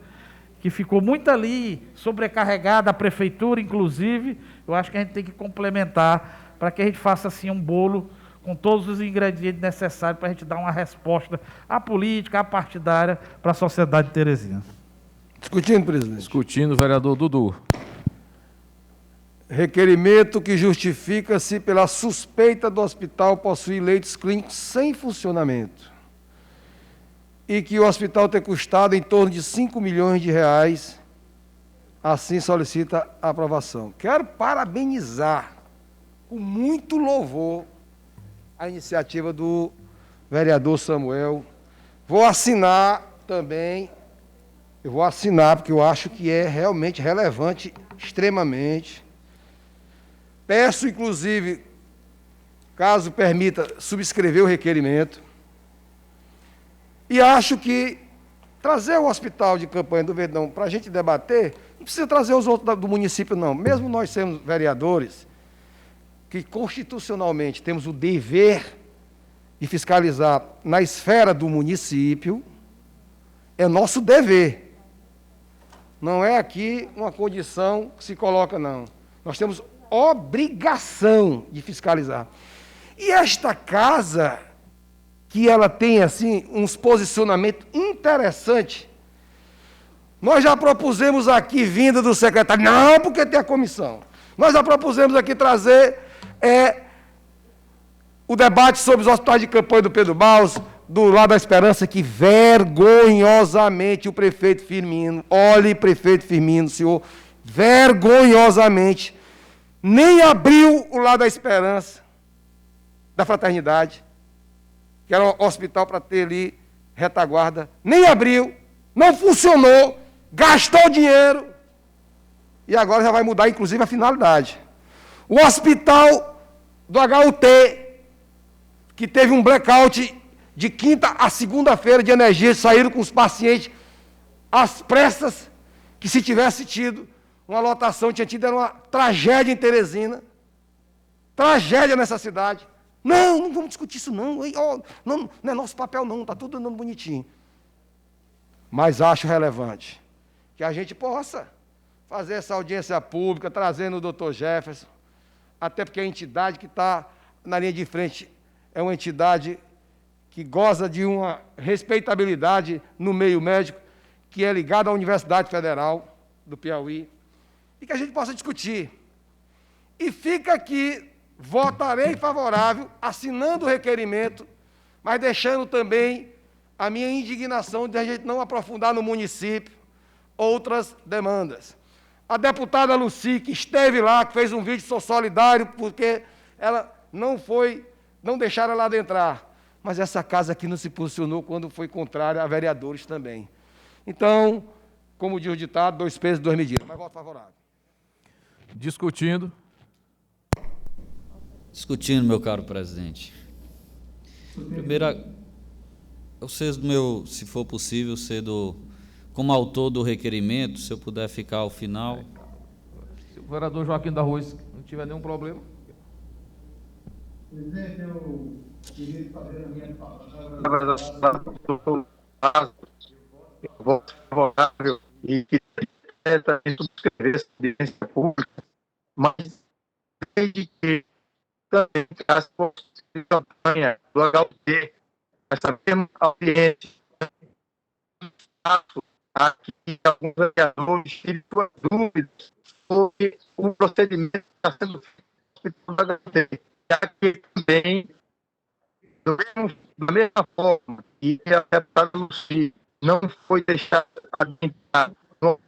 que ficou muito ali sobrecarregada, a prefeitura, inclusive, eu acho que a gente tem que complementar para que a gente faça assim um bolo com todos os ingredientes necessários para a gente dar uma resposta à política, à partidária, para a sociedade teresina. Discutindo, presidente. Discutindo, vereador Dudu. Requerimento que justifica-se pela suspeita do hospital possuir leitos clínicos sem funcionamento e que o hospital tem custado em torno de 5 milhões de reais, assim solicita a aprovação. Quero parabenizar, com muito louvor, a iniciativa do vereador Samuel. Vou assinar também, porque eu acho que é realmente relevante, extremamente. Peço, inclusive, caso permita, subscrever o requerimento. E acho que trazer o hospital de campanha do Verdão para a gente debater, não precisa trazer os outros do município, não. Mesmo nós sendo vereadores, que constitucionalmente temos o dever de fiscalizar na esfera do município, é nosso dever. Não é aqui uma condição que se coloca, não. Nós temos obrigação de fiscalizar. E esta casa, que ela tem, assim, uns posicionamentos interessantes, nós já propusemos aqui, vinda do secretário, não, porque tem a comissão. Nós já propusemos aqui trazer o debate sobre os hospitais de campanha do Pedro Balzo, do Lado da Esperança, que vergonhosamente o prefeito Firmino, olhe, prefeito Firmino, senhor, vergonhosamente, nem abriu o Lado da Esperança, da Fraternidade, que era um hospital para ter ali retaguarda, nem abriu, não funcionou, gastou dinheiro, e agora já vai mudar, inclusive, a finalidade. O hospital do HUT, que teve um blackout de quinta a segunda-feira de energia, saíram com os pacientes às pressas, que se tivesse tido uma lotação, tinha tido uma tragédia em Teresina, tragédia nessa cidade. Não vamos discutir isso não, não é nosso papel não, está tudo andando bonitinho. Mas acho relevante que a gente possa fazer essa audiência pública, trazendo o doutor Jefferson, até porque a entidade que está na linha de frente é uma entidade que goza de uma respeitabilidade no meio médico, que é ligado à Universidade Federal do Piauí, e que a gente possa discutir. E fica aqui, votarei favorável, assinando o requerimento, mas deixando também a minha indignação de a gente não aprofundar no município outras demandas. A deputada Luci, que esteve lá, que fez um vídeo, sou solidário, porque ela não deixaram ela adentrar. Mas essa casa aqui não se posicionou quando foi contrária a vereadores também. Então, como diz o ditado, 2 pesos, 2 medidas. Mas voto favorável. Discutindo. Discutindo, meu caro presidente. Primeiro, se for possível, como autor do requerimento, se eu puder ficar ao final. Se o vereador Joaquim da Ruz não tiver nenhum problema. Presidente, eu queria fazer a minha palavra. Eu vou favorável e que subscrever essa audiência pública, mas desde que também as de campanha do HUT, essa mesma audiência, aqui alguns vereadores tirem suas dúvidas sobre o procedimento que está sendo feito pelo HUT. Aqui também, da mesma forma que a deputada Luci não foi deixada adentrar no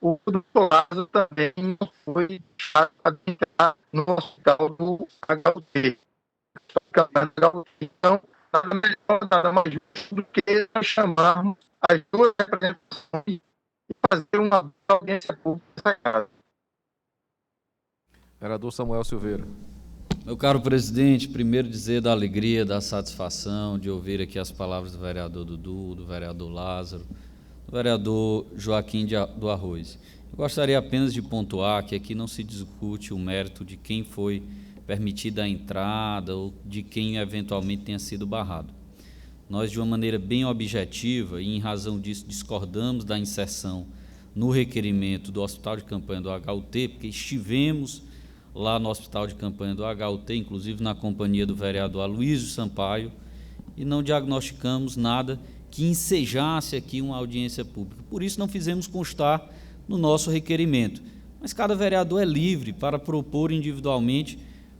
o doutor Lázaro também não foi deixado adentrar no hospital do HUT. Então, nada mais justo do que nós chamarmos as duas representações e fazer uma audiência pública nessa casa. Vereador Samuel Silveira. Meu caro presidente, primeiro dizer da alegria, da satisfação de ouvir aqui as palavras do vereador Dudu, do vereador Lázaro, do vereador Joaquim do Arroz. Eu gostaria apenas de pontuar que aqui não se discute o mérito de quem foi permitida a entrada ou de quem eventualmente tenha sido barrado. Nós, de uma maneira bem objetiva e em razão disso discordamos da inserção no requerimento do Hospital de Campanha do HUT, porque estivemos lá no Hospital de Campanha do HUT, inclusive na companhia do vereador Aloysio Sampaio, e não diagnosticamos nada que ensejasse aqui uma audiência pública. Por isso não fizemos constar no nosso requerimento. Mas cada vereador é livre para propor individualmente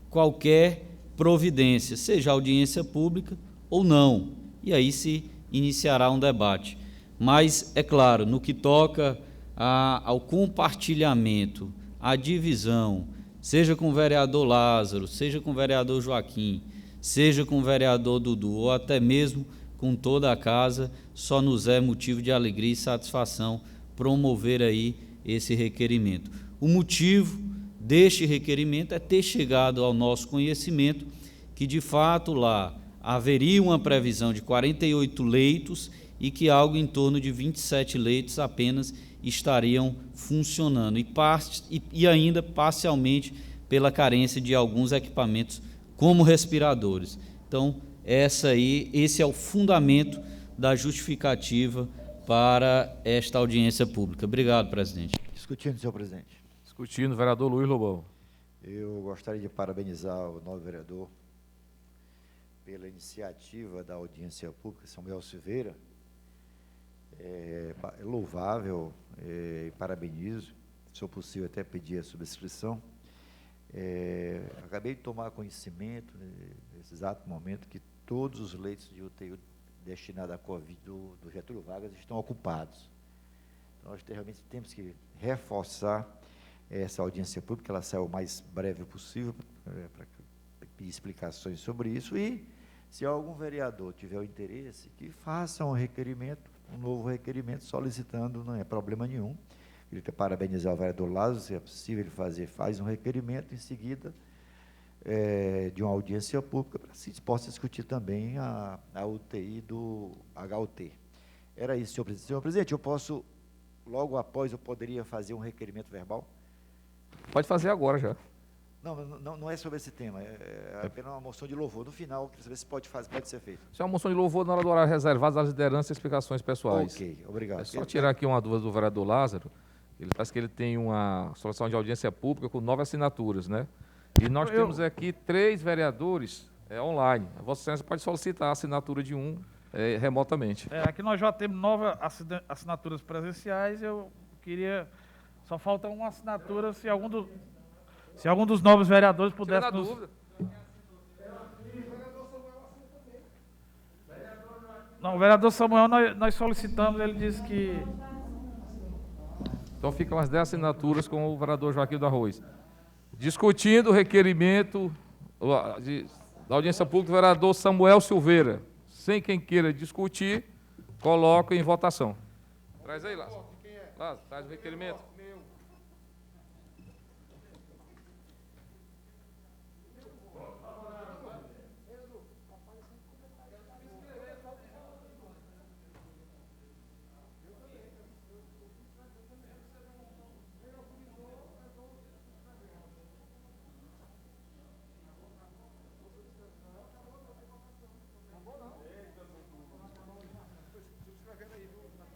qualquer providência, seja audiência pública ou não, e aí se iniciará um debate. Mas, é claro, no que toca ao compartilhamento, à divisão, seja com o vereador Lázaro, seja com o vereador Joaquim, seja com o vereador Dudu, ou até mesmo com toda a casa, só nos é motivo de alegria e satisfação promover aí esse requerimento. O motivo deste requerimento é ter chegado ao nosso conhecimento que, de fato, lá haveria uma previsão de 48 leitos e que algo em torno de 27 leitos apenas estariam funcionando, e ainda parcialmente pela carência de alguns equipamentos como respiradores. Então, esse é o fundamento da justificativa para esta audiência pública. Obrigado, presidente. Discutindo, senhor presidente. Discutindo, vereador Luiz Lobão. Eu gostaria de parabenizar o novo vereador pela iniciativa da audiência pública, Samuel Silveira. É louvável, e parabenizo. Se for possível, até pedir a subscrição. Acabei de tomar conhecimento, nesse exato momento, que todos os leitos de UTI destinados à Covid do Getúlio Vargas estão ocupados. Então, nós realmente temos que reforçar essa audiência pública, ela saia o mais breve possível, para pedir explicações sobre isso, e se algum vereador tiver o interesse, que faça um requerimento, um novo requerimento, solicitando, não é problema nenhum. Queria parabenizar o vereador Lázaro, se é possível ele faz um requerimento, em seguida, de uma audiência pública, para se possa discutir também a UTI do HUT. Era isso, senhor presidente. Senhor presidente, eu posso, logo após, eu poderia fazer um requerimento verbal? Pode fazer agora já. Não é sobre esse tema, é apenas uma moção de louvor. No final, queria saber se pode ser feito. Isso é uma moção de louvor na hora do horário reservado às lideranças e explicações pessoais. Ok, obrigado. É só tirar aqui uma dúvida do vereador Lázaro. Ele parece que ele tem uma solicitação de audiência pública com 9 assinaturas, né? E nós temos aqui 3 vereadores É online. Vossa Excelência pode solicitar a assinatura de remotamente. Aqui nós já temos 9 assinaturas presenciais, eu queria... Só falta uma assinatura, se algum dos novos vereadores pudesse Tira na nos... dúvida. Não, o vereador Samuel, nós solicitamos, ele disse que... Então ficam as 10 assinaturas com o vereador Joaquim do Arroz. Discutindo o requerimento da audiência pública do vereador Samuel Silveira. Sem quem queira discutir, coloco em votação. Traz aí, Lázaro. Lázaro, traz o requerimento.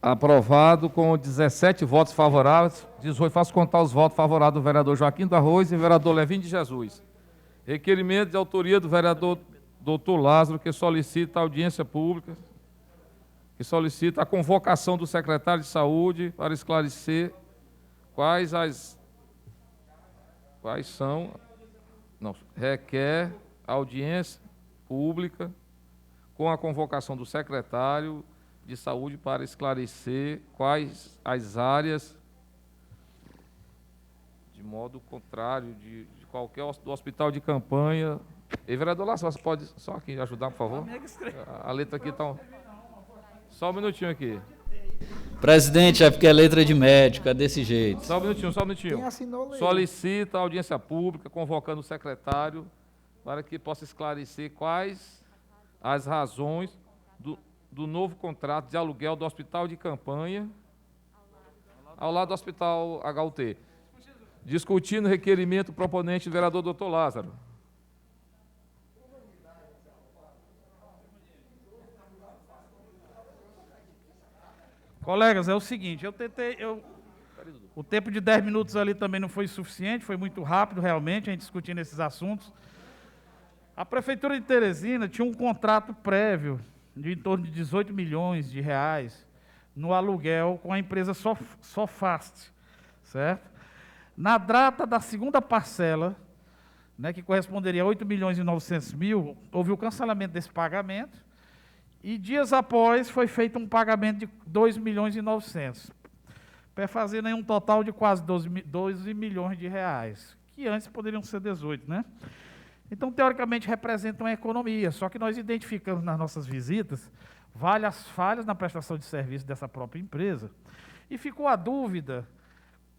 Aprovado com 17 votos favoráveis, 18. Faço contar os votos favoráveis do vereador Joaquim do Arroz e vereador Levinho de Jesus. Requerimento de autoria do vereador Dr. Lázaro, que solicita a audiência pública, que solicita a convocação do secretário de Saúde para esclarecer requer audiência pública com a convocação do secretário de Saúde para esclarecer quais as áreas, de modo contrário, de qualquer do hospital de campanha. E, vereador Lázaro, você pode só aqui ajudar, por favor? A letra aqui está... Só um minutinho aqui. Presidente, é porque é letra de médico, é desse jeito. Só um minutinho. Solicita a audiência pública, convocando o secretário, para que possa esclarecer quais as razões do novo contrato de aluguel do hospital de campanha, ao lado do hospital HUT. Discutindo o requerimento proponente do vereador Dr. Lázaro. Colegas, é o seguinte, o tempo de 10 minutos ali também não foi suficiente, foi muito rápido realmente, a gente discutindo esses assuntos. A Prefeitura de Teresina tinha um contrato prévio de em torno de 18 milhões de reais no aluguel com a empresa Sofast, certo? Na data da segunda parcela, né, que corresponderia a 8 milhões e 900 mil, houve o cancelamento desse pagamento e dias após foi feito um pagamento de 2 milhões e 900, fazendo aí um total de quase 12 milhões de reais, que antes poderiam ser 18, né? Então, teoricamente, representa uma economia, só que nós identificamos nas nossas visitas várias falhas na prestação de serviço dessa própria empresa. E ficou a dúvida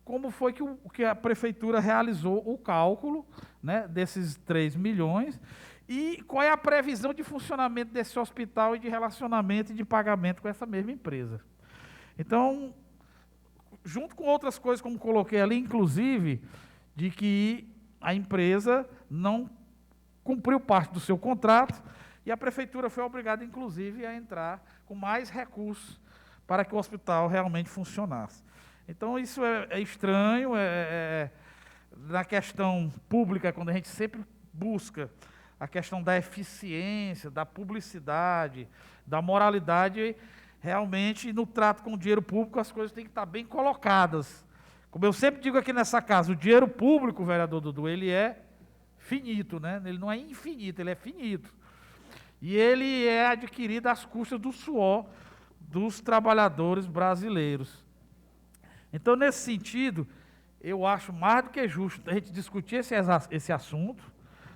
como foi que a Prefeitura realizou o cálculo, né, desses 3 milhões e qual é a previsão de funcionamento desse hospital e de relacionamento e de pagamento com essa mesma empresa. Então, junto com outras coisas, como coloquei ali, inclusive, de que a empresa não cumpriu parte do seu contrato e a Prefeitura foi obrigada, inclusive, a entrar com mais recursos para que o hospital realmente funcionasse. Então, isso é estranho, na questão pública, quando a gente sempre busca a questão da eficiência, da publicidade, da moralidade, realmente, no trato com o dinheiro público, as coisas têm que estar bem colocadas. Como eu sempre digo aqui nessa casa, o dinheiro público, vereador Dudu, ele é finito, né? Ele não é infinito, ele é finito. E ele é adquirido às custas do suor dos trabalhadores brasileiros. Então, nesse sentido, eu acho mais do que justo a gente discutir esse assunto,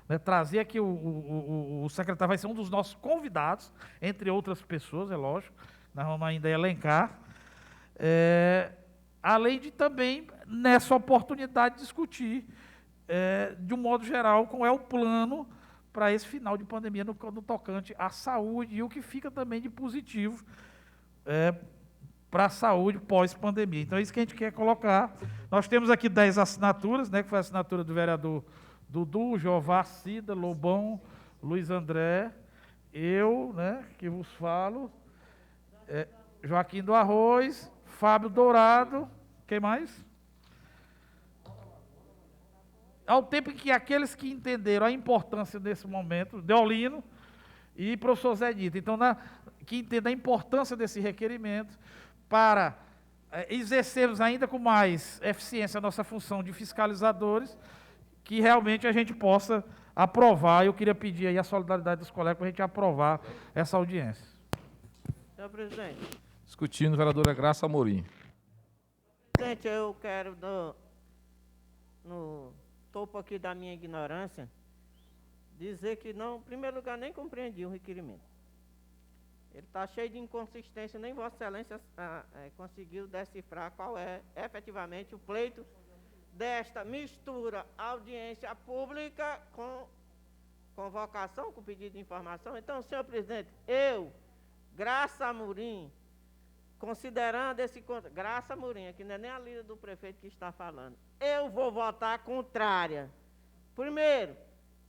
né, trazer aqui o secretário, vai ser um dos nossos convidados, entre outras pessoas, é lógico, nós vamos ainda elencar, além de também, nessa oportunidade, discutir, de um modo geral, qual é o plano para esse final de pandemia no tocante à saúde e o que fica também de positivo para a saúde pós-pandemia. Então, é isso que a gente quer colocar. Nós temos aqui 10 assinaturas, né, que foi a assinatura do vereador Dudu, Jeová, Cida, Lobão, Luiz André, eu, né, que vos falo, Joaquim do Arroz, Fábio Dourado, quem mais? ao tempo em que aqueles que entenderam a importância desse momento, Deolino e professor Zé Nito, então, que entendem a importância desse requerimento para exercermos ainda com mais eficiência a nossa função de fiscalizadores, que realmente a gente possa aprovar. Eu queria pedir aí a solidariedade dos colegas para a gente aprovar essa audiência. Senhor presidente. Discutindo, vereadora Graça Amorim. Presidente, eu quero, no topo aqui da minha ignorância, dizer que não, em primeiro lugar, nem compreendi o requerimento. Ele está cheio de inconsistência, nem Vossa Excelência conseguiu decifrar qual é efetivamente o pleito desta mistura audiência pública com convocação, com pedido de informação. Então, senhor presidente, eu, Graça Amorim, considerando esse... Graça Amorim, aqui não é nem a líder do prefeito que está falando. Eu vou votar contrária. Primeiro,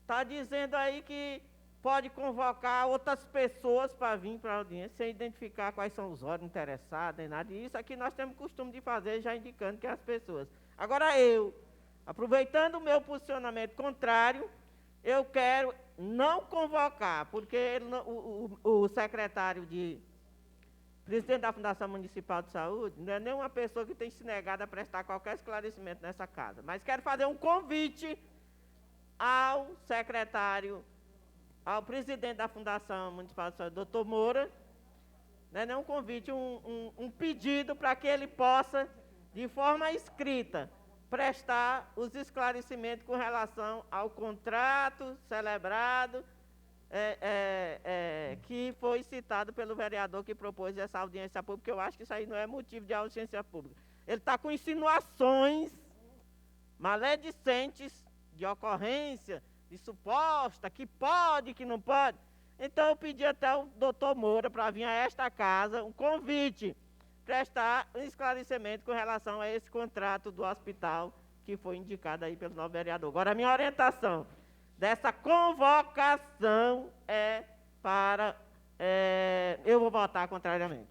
está dizendo aí que pode convocar outras pessoas para vir para a audiência, sem identificar quais são os órgãos interessados, nem nada. E isso aqui nós temos costume de fazer, já indicando que é as pessoas. Agora eu, aproveitando o meu posicionamento contrário, eu quero não convocar, porque ele, o secretário presidente da Fundação Municipal de Saúde, não é nenhuma pessoa que tem se negado a prestar qualquer esclarecimento nessa casa. Mas quero fazer um convite ao secretário, ao presidente da Fundação Municipal de Saúde, doutor Moura, não é nem um convite, um pedido para que ele possa, de forma escrita, prestar os esclarecimentos com relação ao contrato celebrado, que foi citado pelo vereador que propôs essa audiência pública. Eu acho que isso aí não é motivo de audiência pública. Ele está com insinuações maledicentes de ocorrência, de suposta, que pode, que não pode. Então eu pedi até o doutor Moura para vir a esta casa, um convite, prestar um esclarecimento com relação a esse contrato do hospital que foi indicado aí pelo novo vereador. Agora, a minha orientação dessa convocação é para... eu vou votar contrariamente.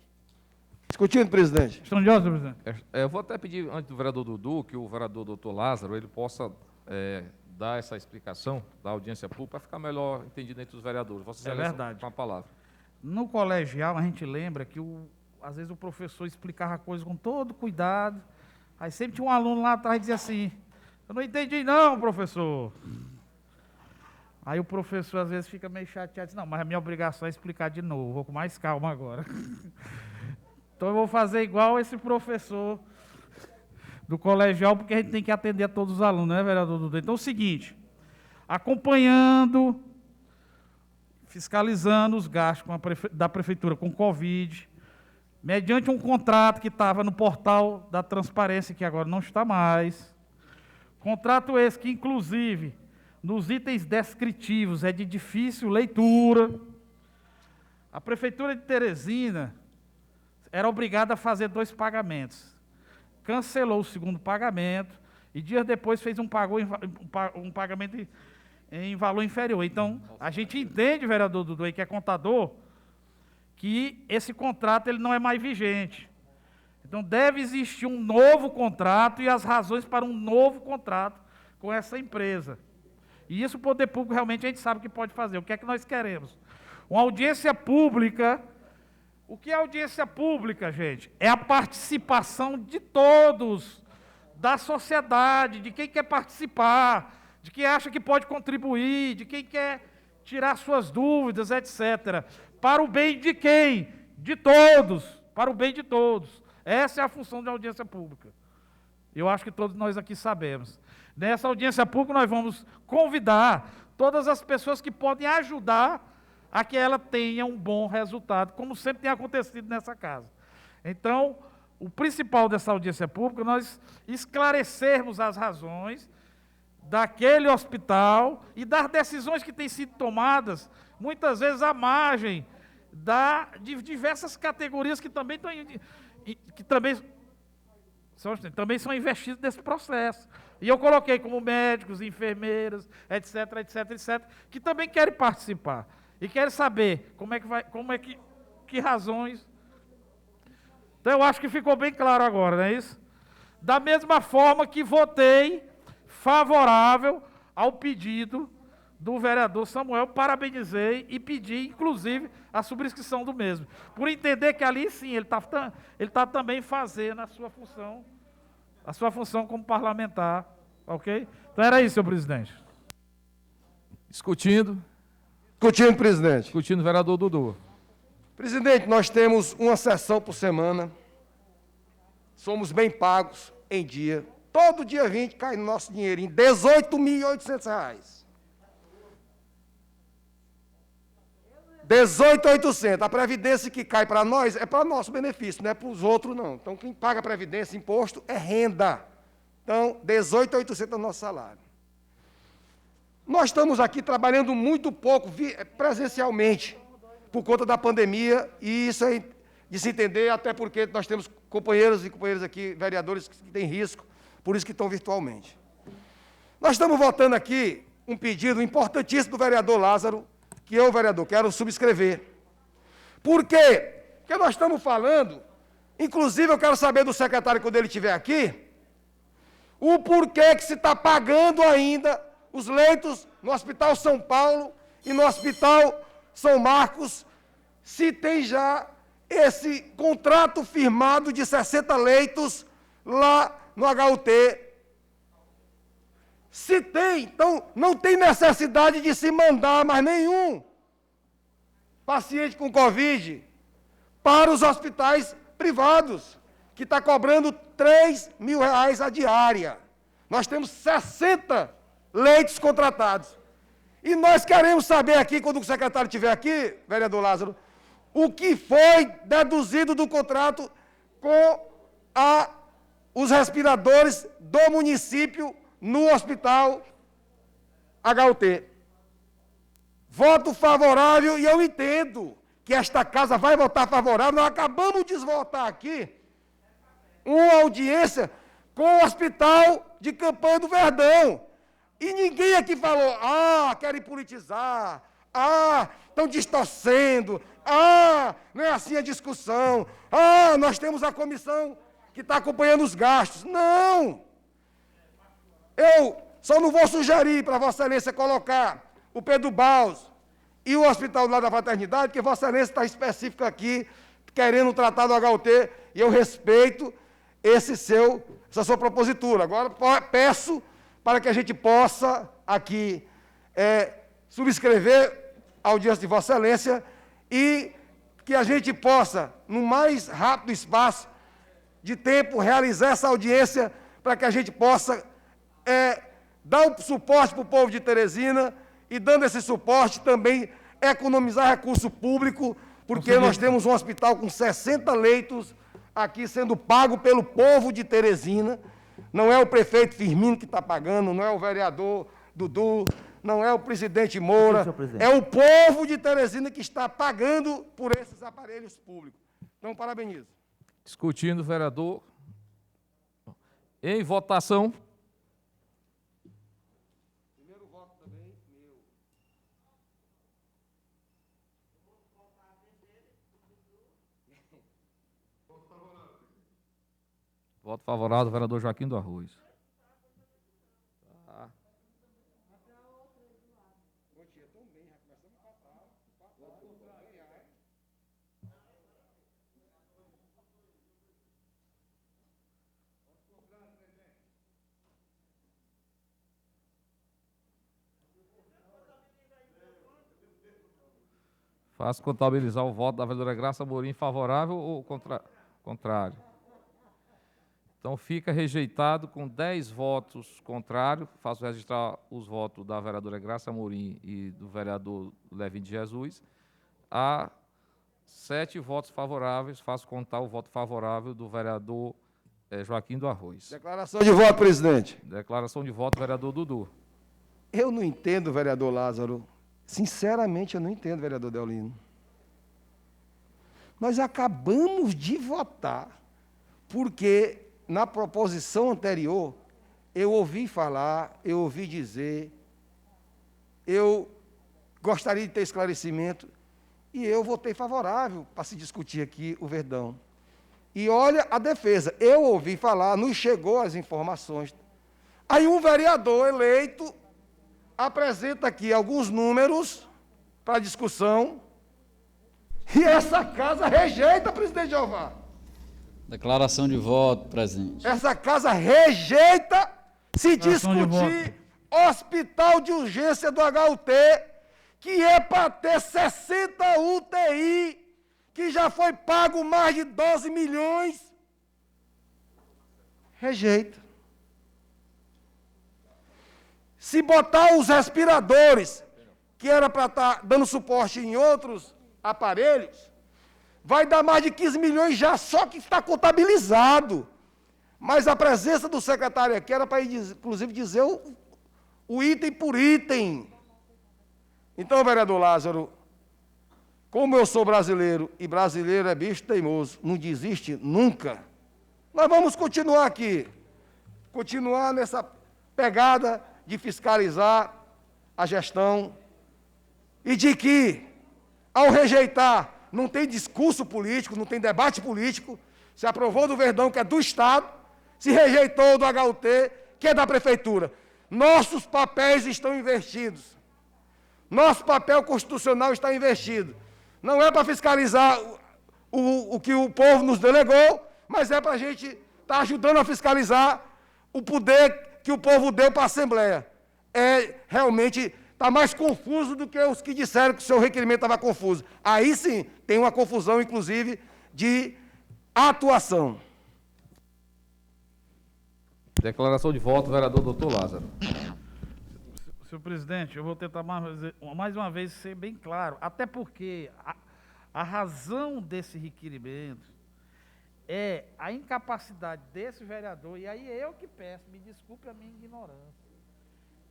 Discutindo, presidente. Questão de ordem, presidente. Eu vou até pedir, antes do vereador Dudu, que o vereador doutor Lázaro, ele possa dar essa explicação da audiência pública para ficar melhor entendido entre os vereadores. Vossa Excelência, verdade. com a palavra. No colegial, a gente lembra que, às vezes, o professor explicava a coisa com todo cuidado, aí sempre tinha um aluno lá atrás que dizia assim, eu não entendi não, professor. Aí o professor, às vezes, fica meio chateado, diz, não, mas a minha obrigação é explicar de novo, vou com mais calma agora. Então eu vou fazer igual esse professor do colegial, porque a gente tem que atender a todos os alunos, né, vereador Dudu? Então é o seguinte, acompanhando, fiscalizando os gastos da prefeitura com Covid, mediante um contrato que estava no portal da transparência, que agora não está mais, contrato esse que, inclusive, nos itens descritivos é de difícil leitura, a prefeitura de Teresina era obrigada a fazer 2 pagamentos. Cancelou o segundo pagamento e dias depois fez um pagamento em valor inferior. Então, a gente entende, vereador Dudu, que é contador, que esse contrato ele não é mais vigente. Então, deve existir um novo contrato e as razões para um novo contrato com essa empresa. E isso o poder público realmente a gente sabe que pode fazer. O que é que nós queremos? Uma audiência pública. O que é audiência pública, gente? É a participação de todos, da sociedade, de quem quer participar, de quem acha que pode contribuir, de quem quer tirar suas dúvidas, etc. Para o bem de quem? De todos, para o bem de todos. Essa é a função da audiência pública. Eu acho que todos nós aqui sabemos. Nessa audiência pública nós vamos convidar todas as pessoas que podem ajudar a que ela tenha um bom resultado, como sempre tem acontecido nessa casa. Então, o principal dessa audiência pública é nós esclarecermos as razões daquele hospital e das decisões que têm sido tomadas, muitas vezes à margem de diversas categorias que também são investidos nesse processo. E eu coloquei como médicos, enfermeiras, etc., etc., etc., que também querem participar. E querem saber que razões. Então eu acho que ficou bem claro agora, não é isso? Da mesma forma que votei favorável ao pedido do vereador Samuel, parabenizei e pedi, inclusive, a subscrição do mesmo. Por entender que ali, sim, ele está também fazendo a sua função como parlamentar, ok? Então era isso, senhor presidente. Discutindo, presidente. Discutindo, vereador Dudu. Presidente, nós temos uma sessão por semana, somos bem pagos em dia. Todo dia 20 cai no nosso dinheirinho, R$ 18.800. 18.800. A previdência que cai para nós é para nosso benefício, não é para os outros, não. Então, quem paga previdência, imposto, é renda. Então, 18.800 é o nosso salário. Nós estamos aqui trabalhando muito pouco presencialmente, por conta da pandemia, e isso é de se entender, até porque nós temos companheiros e companheiras aqui, vereadores que têm risco, por isso que estão virtualmente. Nós estamos votando aqui um pedido importantíssimo do vereador Lázaro, que eu, vereador, quero subscrever. Por quê? Porque nós estamos falando, inclusive eu quero saber do secretário quando ele estiver aqui, o porquê que se está pagando ainda os leitos no Hospital São Paulo e no Hospital São Marcos, se tem já esse contrato firmado de 60 leitos lá no HUT. Se tem, então não tem necessidade de se mandar mais nenhum paciente com Covid para os hospitais privados, que está cobrando R$3.000 a diária. Nós temos 60 leitos contratados. E nós queremos saber aqui, quando o secretário estiver aqui, vereador Lázaro, o que foi deduzido do contrato com os respiradores do município no hospital HUT. Voto favorável, e eu entendo que esta casa vai votar favorável. Nós acabamos de votar aqui uma audiência com o Hospital de Campanha do Verdão. E ninguém aqui falou, querem politizar, estão distorcendo, não é assim a discussão, nós temos a comissão que está acompanhando os gastos. Não! Eu só não vou sugerir para Vossa Excelência colocar o Pedro Baus e o Hospital lá da Fraternidade, porque Vossa Excelência está específico aqui, querendo tratar do HUT, e eu respeito essa sua propositura. Agora, peço para que a gente possa aqui subscrever a audiência de Vossa Excelência e que a gente possa, no mais rápido espaço de tempo, realizar essa audiência para que a gente possa dar um suporte para o povo de Teresina e, dando esse suporte, também economizar recurso público, porque nós temos um hospital com 60 leitos aqui sendo pago pelo povo de Teresina. Não é o prefeito Firmino que está pagando, não é o vereador Dudu, não é o presidente Moura, é o povo de Teresina que está pagando por esses aparelhos públicos. Então, parabenizo. Discutindo, vereador. Em votação. Primeiro voto também, meu. Voto favorável do vereador Joaquim do Arroz. Faço contabilizar o voto da vereadora Graça Amorim favorável ou contrário. Então, fica rejeitado com 10 votos contrários. Faço registrar os votos da vereadora Graça Amorim e do vereador Levin de Jesus. Há 7 votos favoráveis. Faço contar o voto favorável do vereador Joaquim do Arroz. Declaração de voto, presidente. Declaração de voto, vereador Dudu. Eu não entendo, vereador Lázaro. Sinceramente, eu não entendo, vereador Deolino. Nós acabamos de votar, porque na proposição anterior, eu ouvi falar, eu ouvi dizer, eu gostaria de ter esclarecimento, e eu votei favorável para se discutir aqui o Verdão. E olha a defesa, eu ouvi falar, nos chegou as informações, Aí um vereador eleito apresenta aqui alguns números para discussão e essa casa rejeita, presidente Jeová. Declaração de voto, presidente. Essa casa rejeita se discutir hospital de urgência do HUT, que é para ter 60 UTI, que já foi pago mais de 12 milhões. Rejeita. Se botar os respiradores, que era para estar dando suporte em outros aparelhos, vai dar mais de 15 milhões já, só que está contabilizado. Mas a presença do secretário aqui era para, inclusive, dizer o item por item. Então, vereador Lázaro, como eu sou brasileiro, e brasileiro é bicho teimoso, não desiste nunca, nós vamos continuar aqui, continuar nessa pegada de fiscalizar a gestão e de que, ao rejeitar, não tem discurso político, não tem debate político, se aprovou do Verdão, que é do Estado, se rejeitou do HUT, que é da Prefeitura. Nossos papéis estão invertidos. Nosso papel constitucional está invertido. Não é para fiscalizar o que o povo nos delegou, mas é para a gente estar ajudando a fiscalizar o poder que o povo deu para a Assembleia. Realmente está mais confuso do que os que disseram que o seu requerimento estava confuso. Aí sim, tem uma confusão, inclusive, de atuação. Declaração de voto, vereador doutor Lázaro. Senhor presidente, eu vou tentar mais uma vez ser bem claro, até porque a razão desse requerimento é a incapacidade desse vereador, e aí eu que peço, me desculpe a minha ignorância,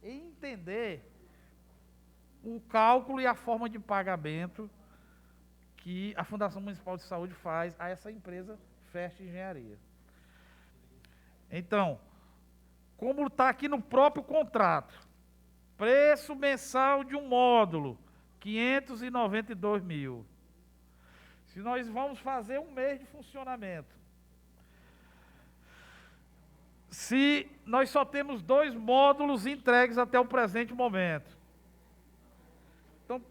em entender o cálculo e a forma de pagamento que a Fundação Municipal de Saúde faz a essa empresa Fest Engenharia. Então, como está aqui no próprio contrato, preço mensal de um módulo, 592 mil. Se nós vamos fazer um mês de funcionamento, se nós só temos 2 módulos entregues até o presente momento, então,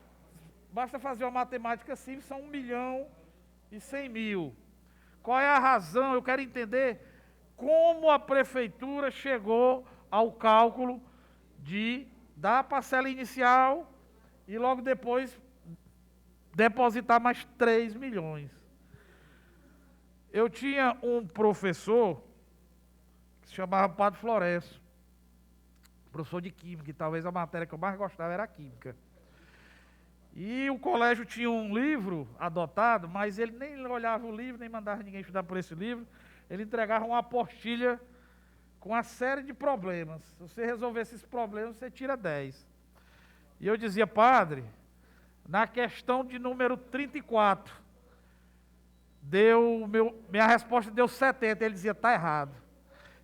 basta fazer uma matemática simples, são 1.100.000. Qual é a razão? Eu quero entender como a Prefeitura chegou ao cálculo da parcela inicial e logo depois depositar mais 3 milhões. Eu tinha um professor que se chamava Padre Florencio, professor de Química, e talvez a matéria que eu mais gostava era a Química. E o colégio tinha um livro adotado, mas ele nem olhava o livro, nem mandava ninguém estudar por esse livro. Ele entregava uma apostilha com uma série de problemas. Se você resolver esses problemas, você tira 10. E eu dizia, padre, na questão de número 34, minha resposta deu 70. Ele dizia, está errado.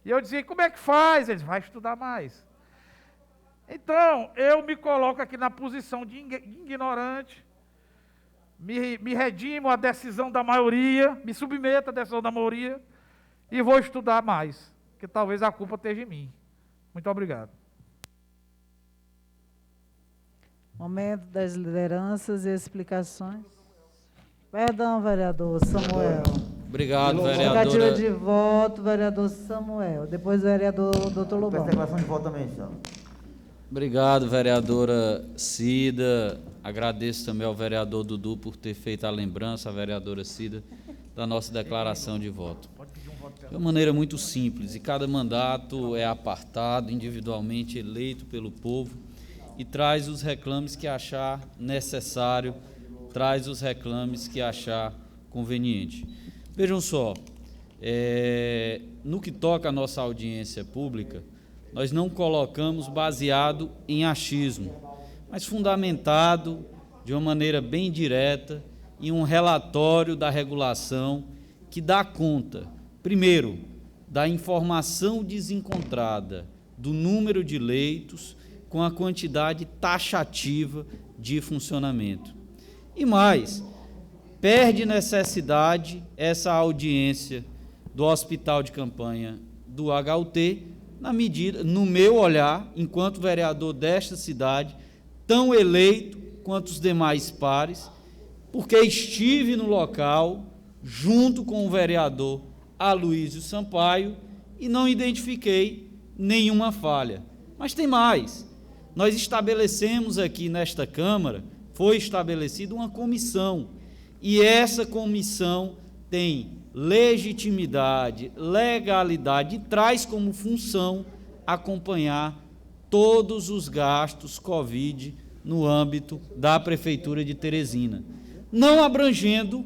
E eu dizia, como é que faz? Ele disse, vai estudar mais. Então, eu me coloco aqui na posição de ignorante, me redimo à decisão da maioria, me submeto à decisão da maioria e vou estudar mais, porque talvez a culpa esteja em mim. Muito obrigado. Momento das lideranças e explicações. Perdão, vereador Samuel. Obrigado, vereadora. Explicativa de voto, vereador Samuel. Depois, vereador doutor Lobão. Declaração de voto também, senhor. Obrigado, vereadora Cida. Agradeço também ao vereador Dudu por ter feito a lembrança, a vereadora Cida, da nossa declaração de voto. De uma maneira muito simples, e cada mandato é apartado, individualmente eleito pelo povo, e traz os reclames que achar necessário, traz os reclames que achar conveniente. Vejam só, no que toca a nossa audiência pública, nós não colocamos baseado em achismo, mas fundamentado de uma maneira bem direta em um relatório da regulação que dá conta, primeiro, da informação desencontrada do número de leitos com a quantidade taxativa de funcionamento. E mais, perde necessidade essa audiência do hospital de campanha do HUT, no meu olhar, enquanto vereador desta cidade, tão eleito quanto os demais pares, porque estive no local, junto com o vereador Aloysio Sampaio, e não identifiquei nenhuma falha. Mas tem mais. Nós estabelecemos aqui nesta Câmara, foi estabelecida uma comissão, e essa comissão tem legitimidade, legalidade, e traz como função acompanhar todos os gastos Covid no âmbito da Prefeitura de Teresina, não abrangendo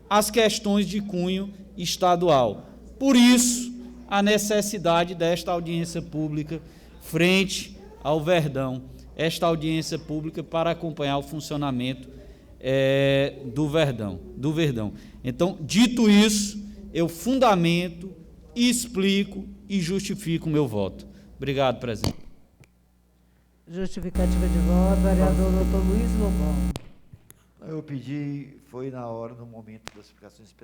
as questões de cunho estadual. Por isso, a necessidade desta audiência pública frente ao Verdão, esta audiência pública para acompanhar o funcionamento do Verdão. Então, dito isso, eu fundamento, explico e justifico o meu voto. Obrigado, presidente. Justificativa de voto, vereador Dr. Luiz Lobão. Eu pedi, foi na hora, no momento das explicações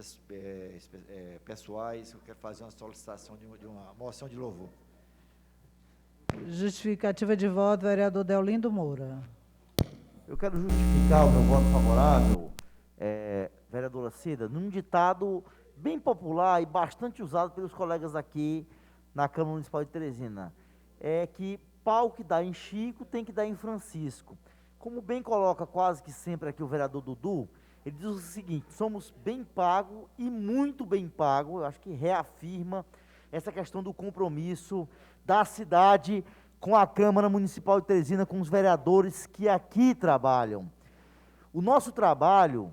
pessoais, eu quero fazer uma solicitação de uma moção de louvor. Justificativa de voto, vereador Deolindo Moura. Eu quero justificar o meu voto favorável, vereadora Cida, num ditado bem popular e bastante usado pelos colegas aqui na Câmara Municipal de Teresina, é que pau que dá em Chico tem que dar em Francisco. Como bem coloca quase que sempre aqui o vereador Dudu, ele diz o seguinte: somos bem pago e muito bem pago. Eu acho que reafirma essa questão do compromisso da cidade com a Câmara Municipal de Teresina, com os vereadores que aqui trabalham. O nosso trabalho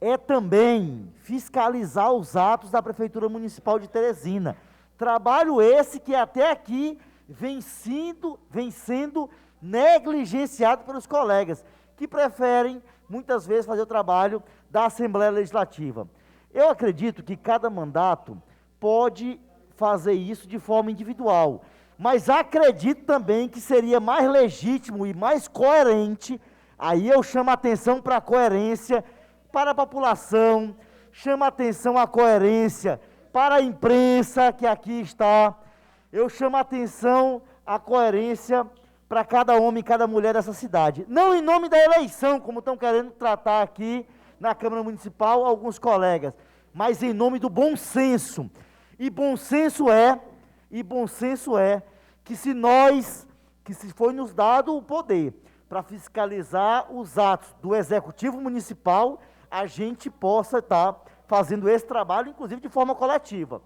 é também fiscalizar os atos da Prefeitura Municipal de Teresina. Trabalho esse que até aqui vem sendo negligenciado pelos colegas, que preferem, muitas vezes, fazer o trabalho da Assembleia Legislativa. Eu acredito que cada mandato pode fazer isso de forma individual, mas acredito também que seria mais legítimo e mais coerente, aí eu chamo a atenção para a coerência, para a população, chamo a atenção à coerência para a imprensa que aqui está, eu chamo a atenção à coerência para cada homem e cada mulher dessa cidade. Não em nome da eleição, como estão querendo tratar aqui na Câmara Municipal alguns colegas, mas em nome do bom senso. E bom senso é que se foi nos dado o poder para fiscalizar os atos do Executivo Municipal, a gente possa estar fazendo esse trabalho, inclusive de forma coletiva.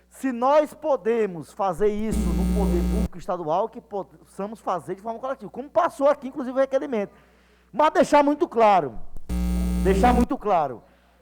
Se nós podemos fazer isso no poder público estadual, que possamos fazer de forma coletiva, como passou aqui, inclusive, o requerimento. Mas deixar muito claro,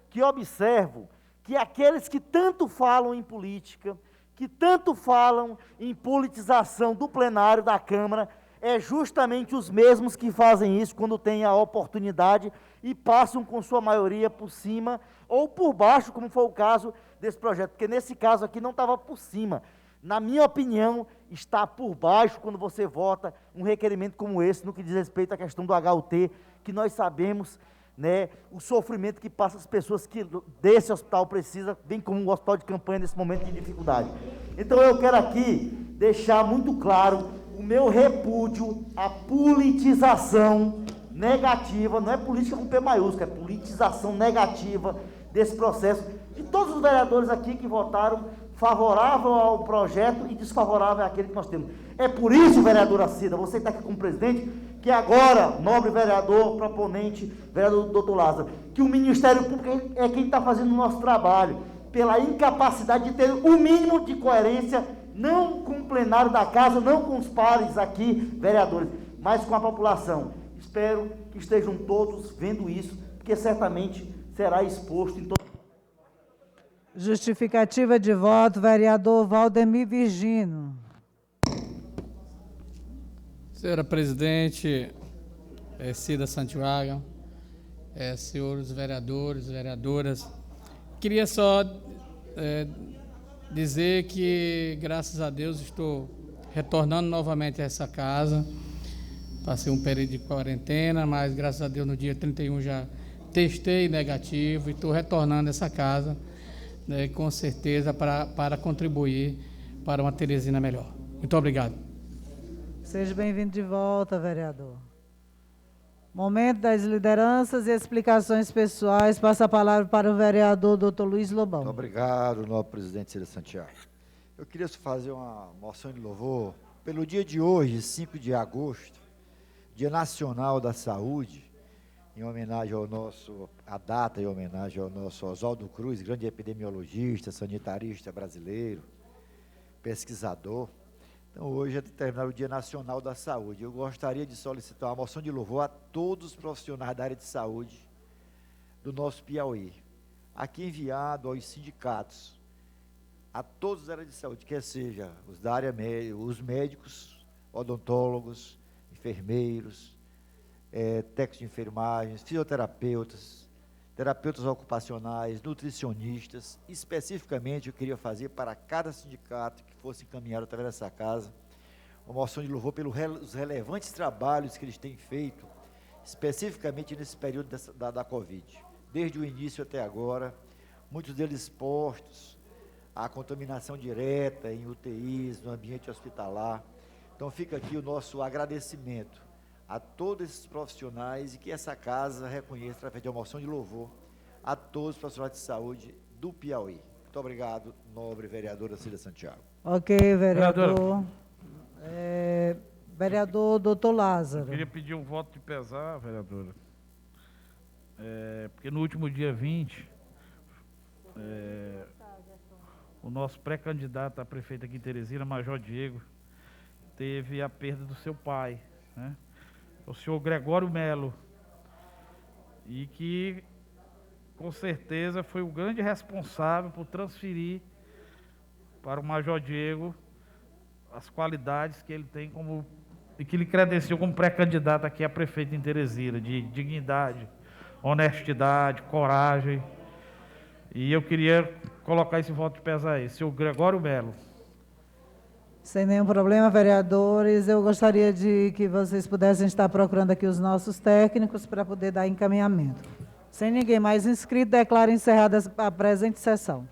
que observo que aqueles que tanto falam em política, que tanto falam em politização do plenário da Câmara, é justamente os mesmos que fazem isso quando têm a oportunidade e passam com sua maioria por cima ou por baixo, como foi o caso desse projeto, porque nesse caso aqui não estava por cima. Na minha opinião, está por baixo quando você vota um requerimento como esse, no que diz respeito à questão do HUT, que nós sabemos, né, o sofrimento que passa as pessoas que desse hospital precisam, bem como o hospital de campanha nesse momento de dificuldade. Então eu quero aqui deixar muito claro o meu repúdio à politização negativa, não é política com P maiúsculo, é politização negativa desse processo, de todos os vereadores aqui que votaram favorável ao projeto e desfavorável àquele que nós temos. É por isso, vereadora Cida, você está aqui como presidente, que agora, nobre vereador, proponente, vereador Dr. Lázaro, que o Ministério Público é quem está fazendo o nosso trabalho, pela incapacidade de ter o mínimo de coerência, não com o plenário da casa, não com os pares aqui, vereadores, mas com a população. Espero que estejam todos vendo isso, porque certamente será exposto em todo. Justificativa de voto, vereador Valdemir Virgínio. Senhora presidente, Cida Santiago, senhores vereadores, vereadoras, queria só dizer que, graças a Deus, estou retornando novamente a essa casa. Passei um período de quarentena, mas, graças a Deus, no dia 31 já testei negativo e estou retornando a essa casa, né, com certeza, para contribuir para uma Teresina melhor. Muito obrigado. Seja bem-vindo de volta, vereador. Momento das lideranças e explicações pessoais. Passa a palavra para o vereador Dr. Luiz Lobão. Muito obrigado, nobre presidente Cida Santiago. Eu queria fazer uma moção de louvor pelo dia de hoje, 5 de agosto, Dia Nacional da Saúde, em homenagem ao a data em homenagem ao nosso Oswaldo Cruz, grande epidemiologista, sanitarista brasileiro, pesquisador. Então, hoje é determinado o Dia Nacional da Saúde. Eu gostaria de solicitar uma moção de louvor a todos os profissionais da área de saúde do nosso Piauí, aqui enviado aos sindicatos, a todos da área de saúde, quer seja os da área médica, os médicos, odontólogos, enfermeiros, técnicos de enfermagem, fisioterapeutas, terapeutas ocupacionais, nutricionistas. Especificamente, eu queria fazer para cada sindicato que fosse encaminhado através dessa casa uma moção de louvor pelos relevantes trabalhos que eles têm feito, especificamente nesse período da Covid. Desde o início até agora, muitos deles expostos à contaminação direta em UTIs, no ambiente hospitalar. Então, fica aqui o nosso agradecimento a todos esses profissionais e que essa casa reconheça, através de uma moção de louvor, a todos os profissionais de saúde do Piauí. Muito obrigado, nobre vereadora Cida Santiago. Ok, vereador. Vereador Dr. Lázaro. Eu queria pedir um voto de pesar, vereadora. Porque no último dia 20, o nosso pré-candidato a prefeito aqui em Teresina, Major Diego, teve a perda do seu pai, né? O senhor Gregório Melo, e que, com certeza, foi o grande responsável por transferir para o Major Diego as qualidades que ele tem e que lhe credenciou como pré-candidato aqui a prefeito em Teresina, de dignidade, honestidade, coragem. E eu queria colocar esse voto de pesar aí, senhor Gregório Melo. Sem nenhum problema, vereadores, eu gostaria de que vocês pudessem estar procurando aqui os nossos técnicos para poder dar encaminhamento. Sem ninguém mais inscrito, declaro encerrada a presente sessão.